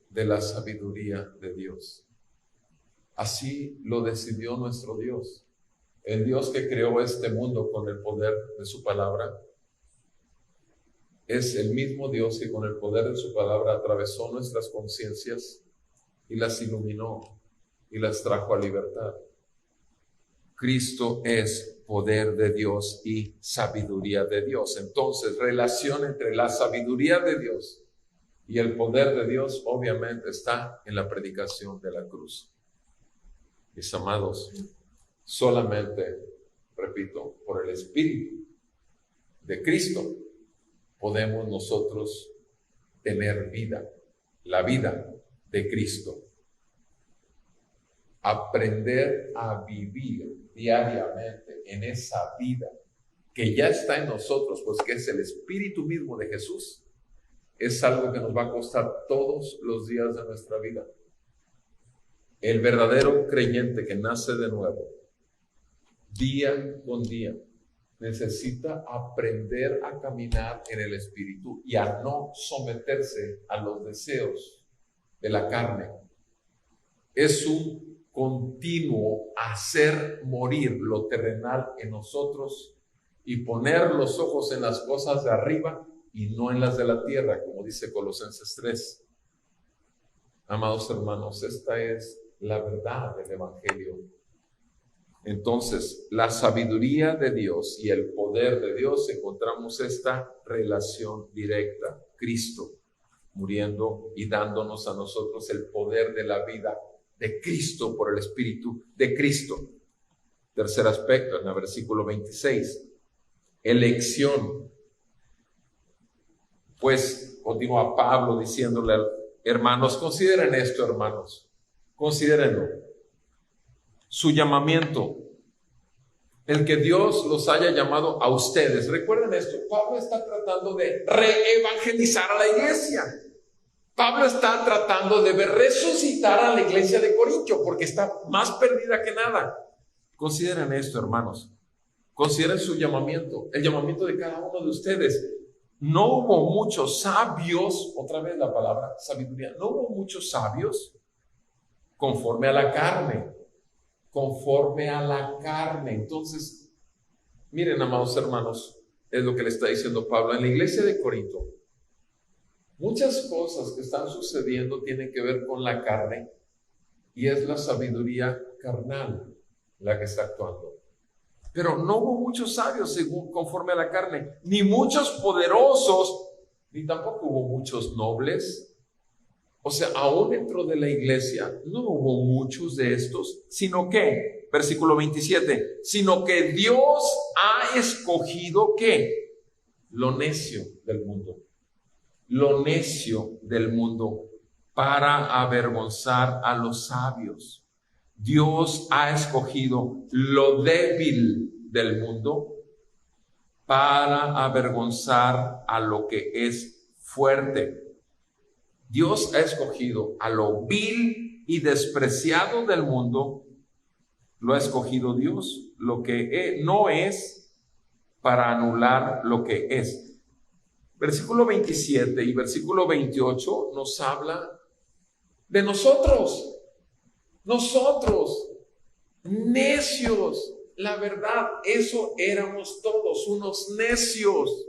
De la sabiduría de Dios. Así lo decidió nuestro Dios. El Dios que creó este mundo con el poder de su palabra es el mismo Dios que con el poder de su palabra atravesó nuestras conciencias y las iluminó y las trajo a libertad. Cristo es poder de Dios y sabiduría de Dios. Entonces, relación entre la sabiduría de Dios y el poder de Dios obviamente está en la predicación de la cruz. Mis amados, solamente, repito, por el Espíritu de Cristo podemos nosotros tener vida, la vida de Cristo. Aprender a vivir diariamente en esa vida que ya está en nosotros, pues que es el Espíritu mismo de Jesús, es algo que nos va a costar todos los días de nuestra vida. El verdadero creyente que nace de nuevo, día con día, necesita aprender a caminar en el Espíritu y a no someterse a los deseos de la carne. Es un continuo hacer morir lo terrenal en nosotros y poner los ojos en las cosas de arriba y no en las de la tierra, como dice Colosenses 3. Amados hermanos, esta es la verdad del Evangelio. Entonces, la sabiduría de Dios y el poder de Dios, encontramos esta relación directa. Cristo muriendo y dándonos a nosotros el poder de la vida de Cristo por el Espíritu de Cristo. Tercer aspecto, en el versículo 26, elección. Pues continúa Pablo diciéndole, hermanos, consideren esto, hermanos, considérenlo. Su llamamiento, el que Dios los haya llamado a ustedes. Recuerden esto, Pablo está tratando de reevangelizar a la iglesia. Pablo está tratando de resucitar a la iglesia de Corinto porque está más perdida que nada. Consideren esto, hermanos. Consideren su llamamiento, el llamamiento de cada uno de ustedes. No hubo muchos sabios, otra vez la palabra sabiduría, no hubo muchos sabios conforme a la carne. Conforme a la carne. Entonces, miren, amados hermanos, es lo que le está diciendo Pablo. En la iglesia de Corinto, muchas cosas que están sucediendo tienen que ver con la carne y es la sabiduría carnal la que está actuando. Pero no hubo muchos sabios conforme a la carne, ni muchos poderosos, ni tampoco hubo muchos nobles. O sea, aún dentro de la iglesia no hubo muchos de estos, sino que, versículo 27, sino que Dios ha escogido, ¿qué? Lo necio del mundo. Lo necio del mundo para avergonzar a los sabios. Dios ha escogido lo débil del mundo para avergonzar a lo que es fuerte. Dios ha escogido a lo vil y despreciado del mundo, lo ha escogido Dios, lo que no es, para anular lo que es. Versículo 27 y versículo 28 nos habla de nosotros, necios. La verdad, eso éramos todos, unos necios.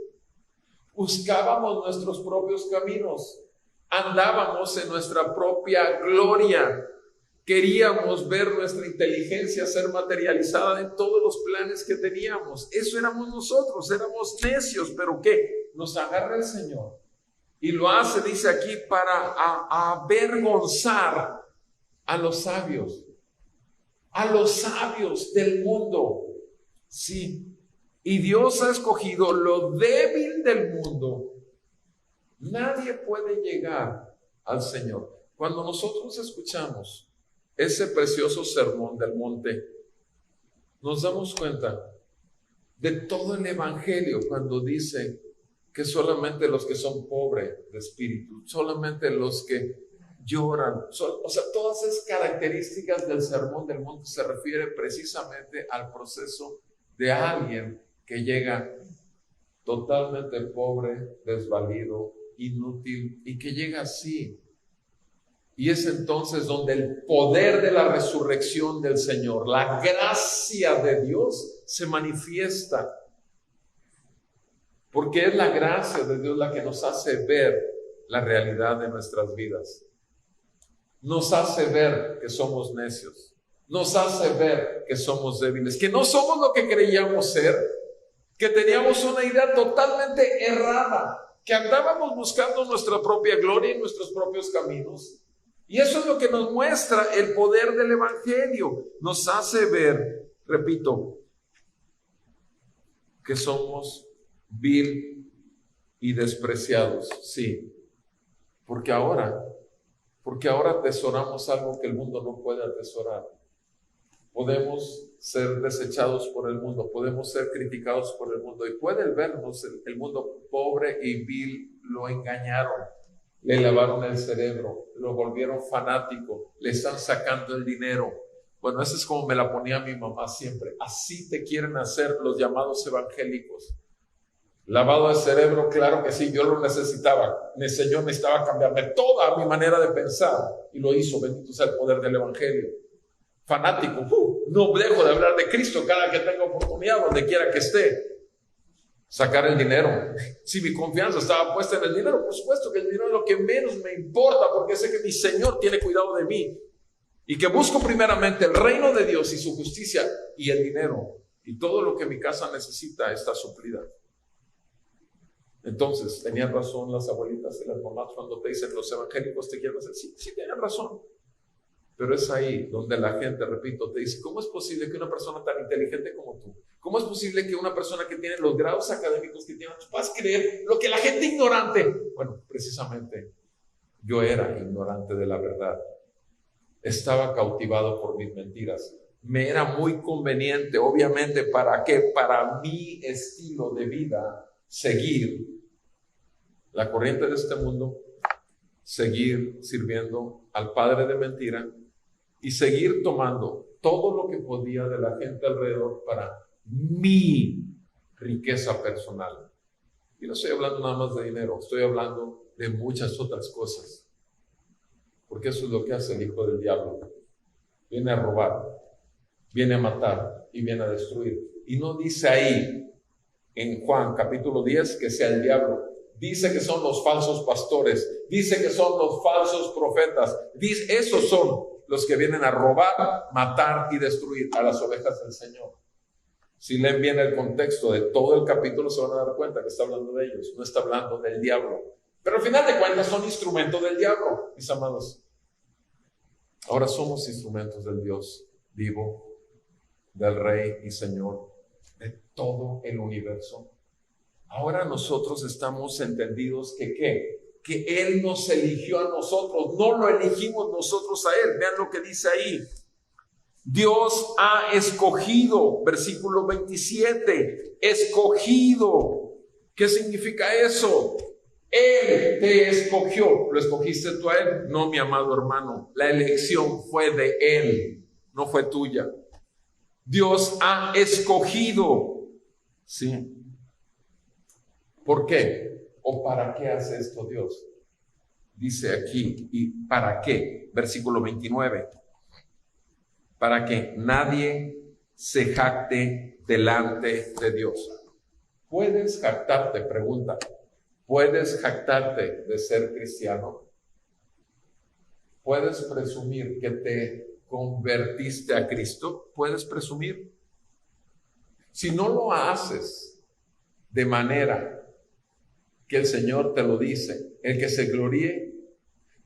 Buscábamos nuestros propios caminos. Andábamos en nuestra propia gloria. Queríamos ver nuestra inteligencia ser materializada en todos los planes que teníamos. Eso éramos nosotros, éramos necios. ¿Pero qué? Nos agarra el Señor y lo hace, dice aquí, para avergonzar a los sabios del mundo. Sí. Y Dios ha escogido lo débil del mundo. Nadie puede llegar al Señor. Cuando nosotros escuchamos ese precioso sermón del monte, nos damos cuenta de todo el evangelio cuando dice que solamente los que son pobres de espíritu, solamente los que lloran, todas esas características del sermón del monte se refiere precisamente al proceso de alguien que llega totalmente pobre, desvalido, inútil, y que llega así. Y es entonces donde el poder de la resurrección del Señor, la gracia de Dios, se manifiesta. Porque es la gracia de Dios la que nos hace ver la realidad de nuestras vidas. Nos hace ver que somos necios. Nos hace ver que somos débiles, que no somos lo que creíamos ser, que teníamos una idea totalmente errada, que andábamos buscando nuestra propia gloria y nuestros propios caminos. Y eso es lo que nos muestra el poder del evangelio. Nos hace ver, repito, que somos vil y despreciados. Sí, porque ahora atesoramos algo que el mundo no puede atesorar. Podemos ser desechados por el mundo, podemos ser criticados por el mundo, y puede vernos el mundo pobre y vil. Lo engañaron, le lavaron el cerebro, lo volvieron fanático, le están sacando el dinero. Bueno, eso es como me la ponía mi mamá siempre. Así te quieren hacer los llamados evangélicos. Lavado de cerebro, claro que sí, yo lo necesitaba. El Señor necesitaba cambiarme toda mi manera de pensar, y lo hizo. Bendito sea el poder del evangelio. Fanático, no dejo de hablar de Cristo cada que tenga oportunidad, donde quiera que esté. Sacar el dinero. Si mi confianza estaba puesta en el dinero, por supuesto que el dinero es lo que menos me importa, porque sé que mi Señor tiene cuidado de mí, y que busco primeramente el reino de Dios y su justicia, y el dinero, y todo lo que mi casa necesita está suplida. Entonces, tenían razón las abuelitas y las mamás cuando te dicen los evangélicos te quieren hacer. Sí tienen razón. Pero es ahí donde la gente, repito, te dice, ¿cómo es posible que una persona tan inteligente como tú, cómo es posible que una persona que tiene los grados académicos que tiene, tú puedas creer lo que la gente ignorante? Bueno, precisamente yo era ignorante de la verdad. Estaba cautivado por mis mentiras. Me era muy conveniente, obviamente, ¿para qué? Para mi estilo de vida, seguir la corriente de este mundo, seguir sirviendo al padre de mentira y seguir tomando todo lo que podía de la gente alrededor para mi riqueza personal. Y no estoy hablando nada más de dinero, estoy hablando de muchas otras cosas. Porque eso es lo que hace el hijo del diablo. Viene a robar, viene a matar y viene a destruir. Y no dice ahí en Juan capítulo 10 que sea el diablo. Dice que son los falsos pastores, dice que son los falsos profetas, dice, esos son los que vienen a robar, matar y destruir a las ovejas del Señor. Si leen bien el contexto de todo el capítulo, se van a dar cuenta que está hablando de ellos, no está hablando del diablo. Pero al final de cuentas son instrumentos del diablo, mis amados. Ahora somos instrumentos del Dios vivo, del Rey y Señor de todo el universo. Ahora nosotros estamos entendidos que ¿qué? Que Él nos eligió a nosotros, no lo elegimos nosotros a Él. Vean lo que dice ahí. Dios ha escogido, versículo 27, escogido. ¿Qué significa eso? Él te escogió. ¿Lo escogiste tú a Él? No, mi amado hermano. La elección fue de Él, no fue tuya. Dios ha escogido. Sí. ¿Por qué? ¿O para qué hace esto Dios? Dice aquí, ¿y para qué? Versículo 29. Para que nadie se jacte delante de Dios. ¿Puedes jactarte? Pregunta. ¿Puedes jactarte de ser cristiano? ¿Puedes presumir que te convertiste a Cristo? ¿Puedes presumir? Si no lo haces de manera que el Señor te lo dice, el que se gloríe,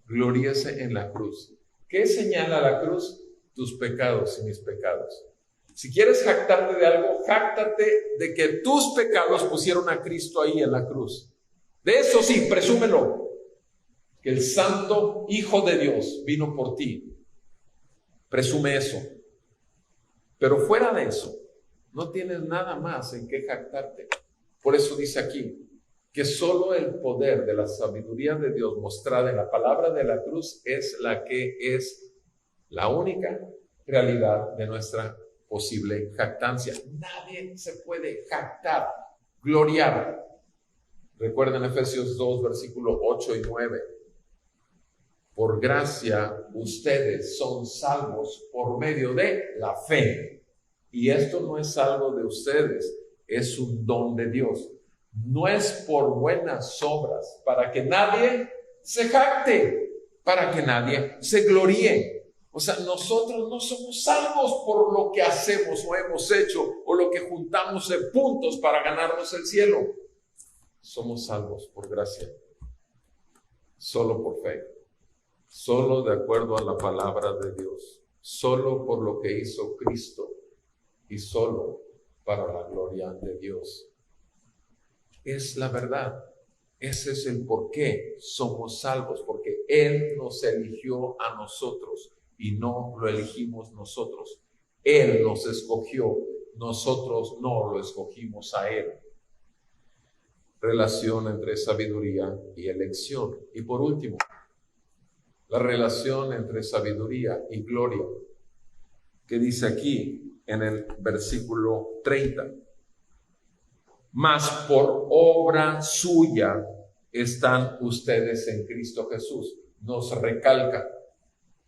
gloríese en la cruz. ¿Qué señala la cruz? Tus pecados y mis pecados. Si quieres jactarte de algo, jáctate de que tus pecados pusieron a Cristo ahí en la cruz. De eso sí, presúmelo. Que el Santo Hijo de Dios vino por ti. Presume eso. Pero fuera de eso, no tienes nada más en qué jactarte. Por eso dice aquí que solo el poder de la sabiduría de Dios mostrada en la palabra de la cruz es la que es la única realidad de nuestra posible jactancia. Nadie se puede jactar, gloriar. Recuerden Efesios 2, versículos 8 y 9. Por gracia ustedes son salvos por medio de la fe. Y esto no es algo de ustedes, es un don de Dios. No es por buenas obras, para que nadie se jacte, para que nadie se gloríe. O sea, nosotros no somos salvos por lo que hacemos o hemos hecho o lo que juntamos de puntos para ganarnos el cielo. Somos salvos por gracia, solo por fe, solo de acuerdo a la palabra de Dios, solo por lo que hizo Cristo y solo para la gloria de Dios. Es la verdad. Ese es el por qué somos salvos, porque Él nos eligió a nosotros y no lo elegimos nosotros. Él nos escogió, nosotros no lo escogimos a Él. Relación entre sabiduría y elección. Y por último, la relación entre sabiduría y gloria, que dice aquí en el versículo 30. Mas por obra suya están ustedes en Cristo Jesús. Nos recalca.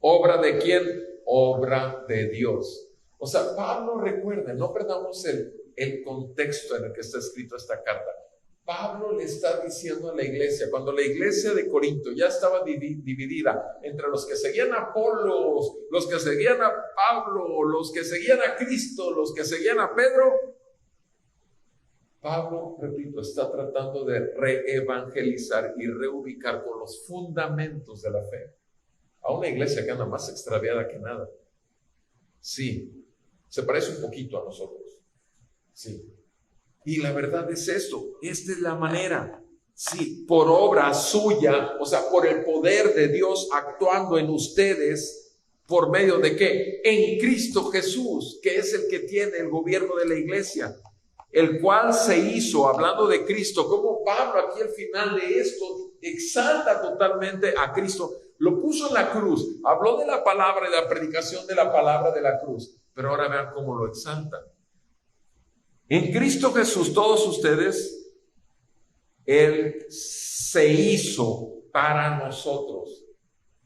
¿Obra de quién? Obra de Dios. O sea, Pablo, recuerden, no perdamos el contexto en el que está escrito esta carta. Pablo le está diciendo a la iglesia, cuando la iglesia de Corinto ya estaba dividida entre los que seguían a Apolos, los que seguían a Pablo, los que seguían a Cristo, los que seguían a Pedro, Pablo, repito, está tratando de reevangelizar y reubicar con los fundamentos de la fe a una iglesia que anda más extraviada que nada. Sí, se parece un poquito a nosotros. Sí. Y la verdad es esto, esta es la manera. Sí, por obra suya, o sea, por el poder de Dios actuando en ustedes, ¿por medio de qué? En Cristo Jesús, que es el que tiene el gobierno de la iglesia, el cual se hizo, hablando de Cristo, como Pablo aquí al final de esto exalta totalmente a Cristo, lo puso en la cruz, habló de la palabra y de la predicación de la palabra de la cruz, pero ahora vean cómo lo exalta. En Cristo Jesús, todos ustedes, Él se hizo para nosotros.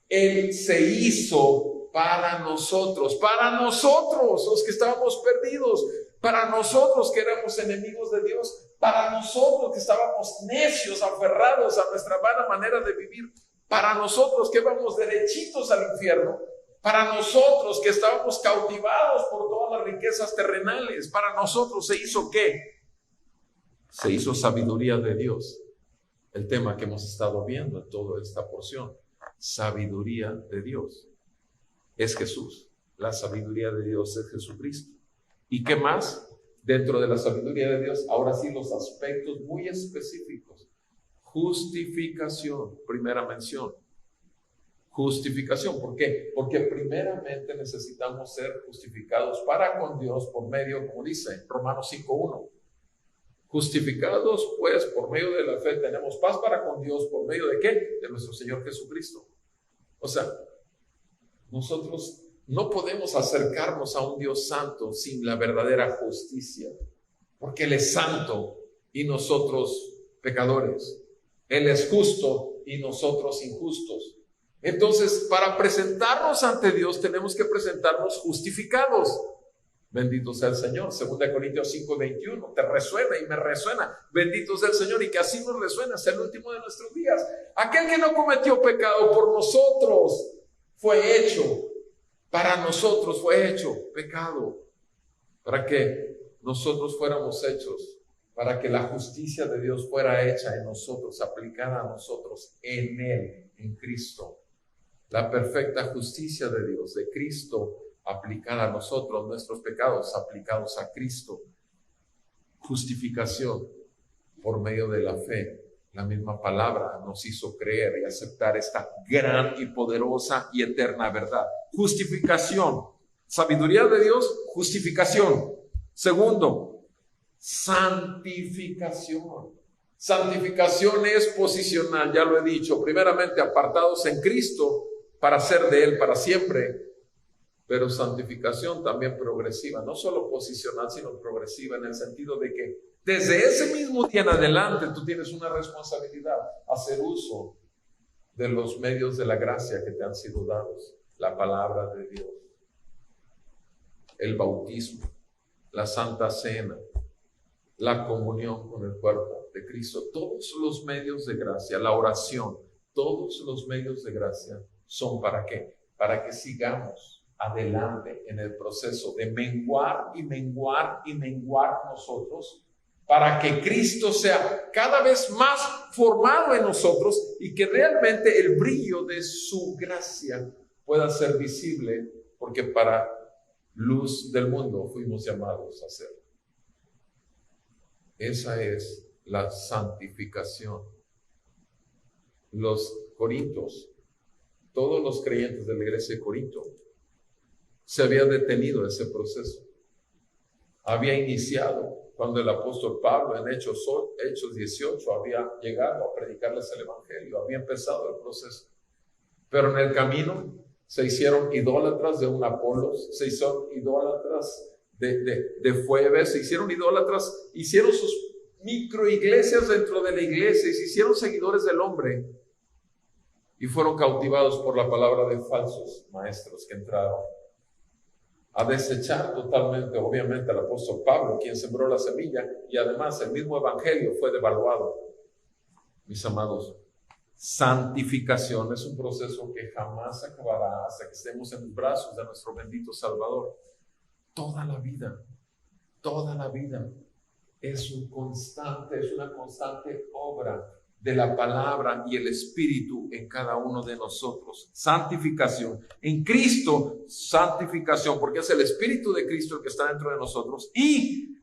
Él se hizo para nosotros, los que estábamos perdidos, para nosotros que éramos enemigos de Dios, para nosotros que estábamos necios, aferrados a nuestra vana manera de vivir, para nosotros que íbamos derechitos al infierno, para nosotros que estábamos cautivados por todas las riquezas terrenales, para nosotros se hizo ¿qué? Se hizo sabiduría de Dios. El tema que hemos estado viendo en toda esta porción, sabiduría de Dios. Es Jesús. La sabiduría de Dios es Jesucristo. ¿Y qué más? Dentro de la sabiduría de Dios, ahora sí los aspectos muy específicos. Justificación, primera mención. Justificación, ¿por qué? Porque primeramente necesitamos ser justificados para con Dios por medio, como dice Romanos 5:1. Justificados pues por medio de la fe tenemos paz para con Dios, ¿por medio de qué? De nuestro Señor Jesucristo. O sea, nosotros no podemos acercarnos a un Dios santo sin la verdadera justicia, porque Él es santo y nosotros pecadores. Él es justo y nosotros injustos. Entonces, para presentarnos ante Dios tenemos que presentarnos justificados. Bendito sea el Señor. 2 Corintios 5:21. Te resuena y me resuena. Bendito sea el Señor, y que así nos resuena hasta el último de nuestros días. Aquel que no cometió pecado por nosotros fue hecho. Para nosotros fue hecho pecado. Para que nosotros fuéramos hechos. Para que la justicia de Dios fuera hecha en nosotros, aplicada a nosotros, en Él, en Cristo. La perfecta justicia de Dios, de Cristo, aplicada a nosotros, nuestros pecados aplicados a Cristo. Justificación por medio de la fe. La misma palabra nos hizo creer y aceptar esta gran y poderosa y eterna verdad. Justificación. Sabiduría de Dios, justificación. Segundo, santificación. Santificación es posicional, ya lo he dicho. Primeramente, apartados en Cristo para ser de Él para siempre. Pero santificación también progresiva, no solo posicional, sino progresiva, en el sentido de que desde ese mismo día en adelante tú tienes una responsabilidad, hacer uso de los medios de la gracia que te han sido dados, la palabra de Dios, el bautismo, la Santa Cena, la comunión con el cuerpo de Cristo, todos los medios de gracia, la oración, todos los medios de gracia son ¿para qué? Para que sigamos adelante en el proceso de menguar y menguar y menguar nosotros, para que Cristo sea cada vez más formado en nosotros y que realmente el brillo de su gracia pueda ser visible, porque para luz del mundo fuimos llamados a ser. Esa es la santificación. Los corintios, todos los creyentes de la iglesia de Corinto, se había detenido ese proceso. Había iniciado cuando el apóstol Pablo en Hechos 18 había llegado a predicarles el evangelio, había empezado el proceso. Pero en el camino se hicieron idólatras de un Apolos, se hicieron idólatras de Fuebes, se hicieron idólatras, hicieron sus microiglesias dentro de la iglesia y se hicieron seguidores del hombre y fueron cautivados por la palabra de falsos maestros que entraron a desechar totalmente, obviamente, al apóstol Pablo, quien sembró la semilla, y además el mismo evangelio fue devaluado. Mis amados, santificación es un proceso que jamás acabará hasta que estemos en los brazos de nuestro bendito Salvador. Toda la vida es una constante obra de la palabra y el Espíritu en cada uno de nosotros. Santificación. En Cristo, santificación, porque es el Espíritu de Cristo el que está dentro de nosotros. Y,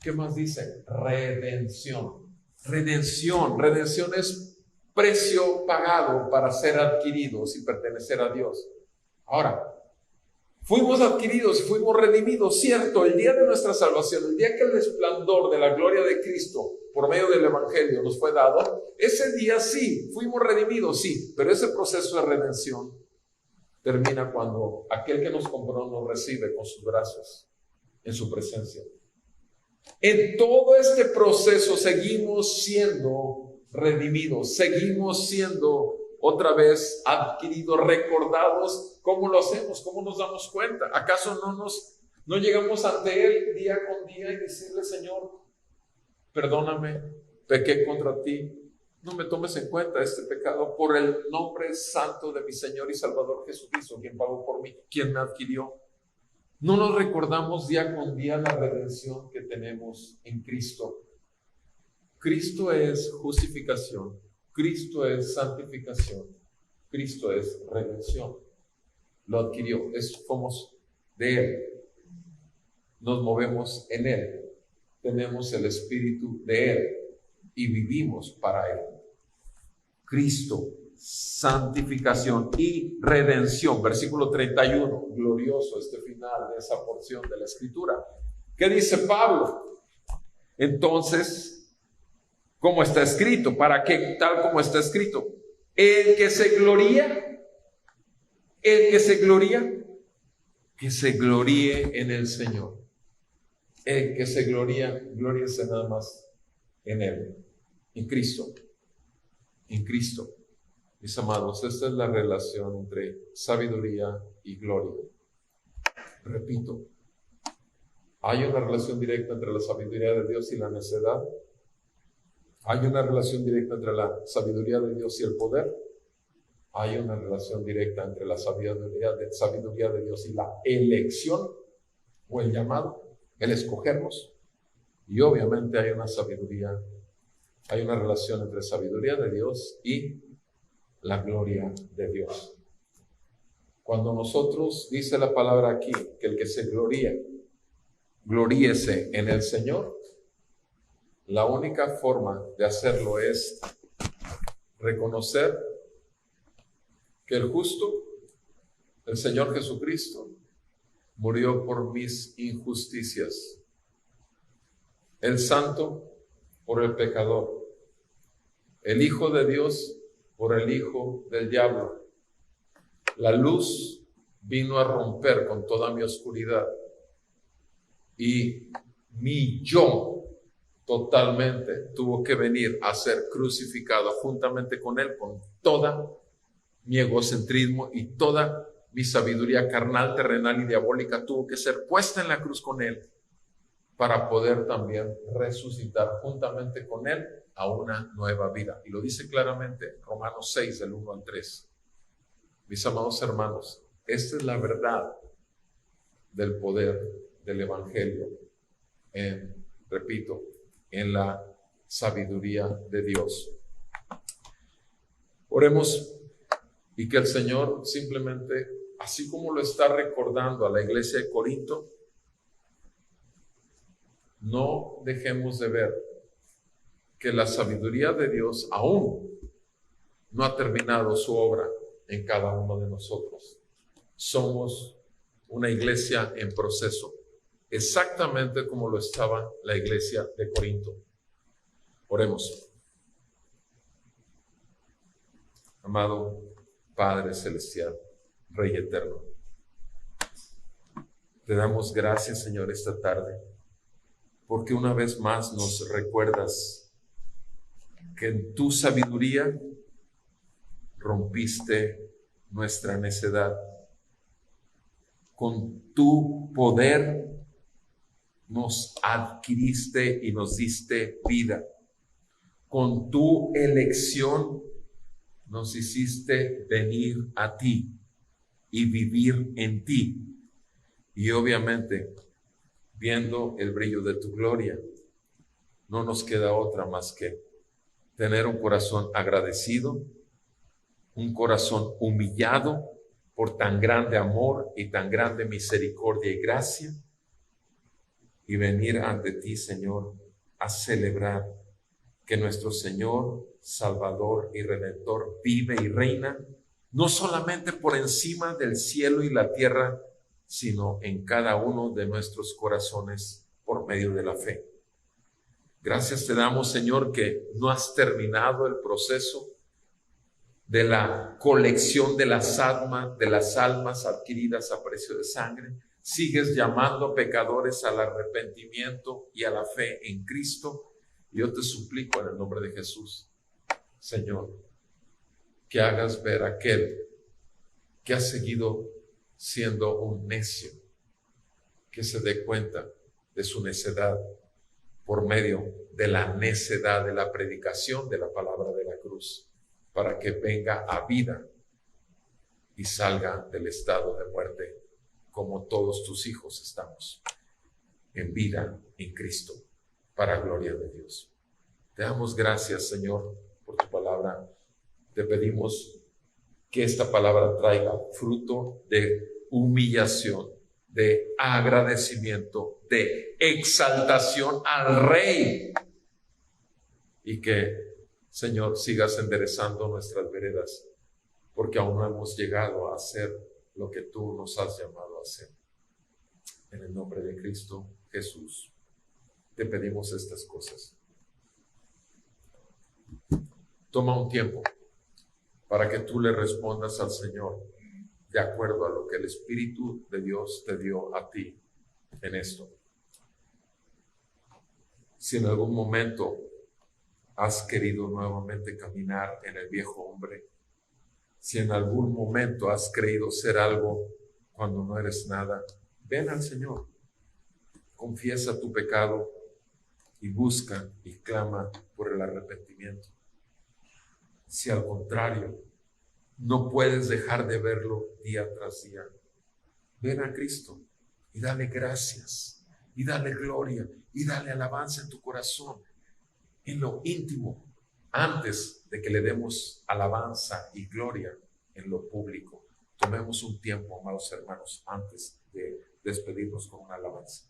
¿qué más dice? Redención. Redención es precio pagado para ser adquiridos y pertenecer a Dios. Ahora, fuimos adquiridos, fuimos redimidos, cierto, el día de nuestra salvación, el día que el resplandor de la gloria de Cristo por medio del evangelio nos fue dado, ese día sí, fuimos redimidos, sí, pero ese proceso de redención termina cuando aquel que nos compró nos recibe con sus brazos en su presencia. En todo este proceso seguimos siendo redimidos, seguimos siendo otra vez adquiridos, recordados. ¿Cómo lo hacemos? ¿Cómo nos damos cuenta? ¿Acaso no llegamos ante Él día con día y decirle: Señor, perdóname, pequé contra ti, no me tomes en cuenta este pecado, por el nombre santo de mi Señor y Salvador Jesucristo, quien pagó por mí, quien me adquirió? ¿No nos recordamos día con día la redención que tenemos en Cristo? Cristo es justificación, Cristo es santificación, Cristo es redención. Lo adquirió, somos de Él, nos movemos en Él, tenemos el Espíritu de Él y vivimos para Él. Cristo, santificación y redención. Versículo 31, glorioso este final de esa porción de la Escritura. ¿Qué dice Pablo? Entonces, ¿cómo está escrito? ¿Para qué? Tal como está escrito. El que se gloría, que se gloríe en el Señor. El que se gloríese nada más en Él, en Cristo. En Cristo. Mis amados, esta es la relación entre sabiduría y gloria. Repito, hay una relación directa entre la sabiduría de Dios y la necedad. Hay una relación directa entre la sabiduría de Dios y el poder. Hay una relación directa entre la sabiduría de Dios y la elección o el llamado, el escogernos. Y obviamente hay una relación entre sabiduría de Dios y la gloria de Dios. Cuando nosotros, dice la palabra aquí, que el que se gloríese en el Señor, la única forma de hacerlo es reconocer que el justo, el Señor Jesucristo, murió por mis injusticias. El santo por el pecador. El Hijo de Dios por el hijo del diablo. La luz vino a romper con toda mi oscuridad. Y mi yo totalmente tuvo que venir a ser crucificado juntamente con Él, con toda mi egocentrismo y toda mi sabiduría carnal, terrenal y diabólica tuvo que ser puesta en la cruz con Él para poder también resucitar juntamente con Él a una nueva vida. Y lo dice claramente Romanos 6, del 1 al 3. Mis amados hermanos, esta es la verdad del poder del Evangelio, repito, en la sabiduría de Dios. Oremos y que el Señor simplemente, así como lo está recordando a la iglesia de Corinto, no dejemos de ver que la sabiduría de Dios aún no ha terminado su obra en cada uno de nosotros. Somos una iglesia en proceso, exactamente como lo estaba la iglesia de Corinto. Oremos. Amado Padre Celestial, Rey Eterno, te damos gracias, Señor, esta tarde, porque una vez más nos recuerdas que en tu sabiduría rompiste nuestra necedad. Con tu poder nos adquiriste y nos diste vida. Con tu elección nos hiciste venir a ti y vivir en ti. Y obviamente, viendo el brillo de tu gloria, no nos queda otra más que tener un corazón agradecido, un corazón humillado por tan grande amor y tan grande misericordia y gracia, y venir ante ti, Señor, a celebrar que nuestro Señor, Salvador y Redentor vive y reina, no solamente por encima del cielo y la tierra, sino en cada uno de nuestros corazones por medio de la fe. Gracias te damos, Señor, que no has terminado el proceso de la colección de las almas adquiridas a precio de sangre. Sigues llamando pecadores al arrepentimiento y a la fe en Cristo. Y yo te suplico en el nombre de Jesús, Señor, que hagas ver a aquel que ha seguido siendo un necio, que se dé cuenta de su necedad por medio de la necedad de la predicación de la palabra de la cruz, para que venga a vida y salga del estado de muerte, como todos tus hijos estamos en vida en Cristo, para gloria de Dios. Te damos gracias, Señor, por tu palabra. Te pedimos que esta palabra traiga fruto de humillación, de agradecimiento, de exaltación al Rey, y que, Señor, sigas enderezando nuestras veredas, porque aún no hemos llegado a hacer lo que tú nos has llamado a hacer. En el nombre de Cristo Jesús, te pedimos estas cosas. Toma un tiempo para que tú le respondas al Señor de acuerdo a lo que el Espíritu de Dios te dio a ti en esto. Si en algún momento has querido nuevamente caminar en el viejo hombre, si en algún momento has creído ser algo cuando no eres nada, ven al Señor, confiesa tu pecado y busca y clama por el arrepentimiento. Si al contrario no puedes dejar de verlo día tras día, ven a Cristo y dale gracias y dale gloria y dale alabanza en tu corazón, en lo íntimo, antes de que le demos alabanza y gloria en lo público. Tomemos un tiempo, amados hermanos, antes de despedirnos con una alabanza.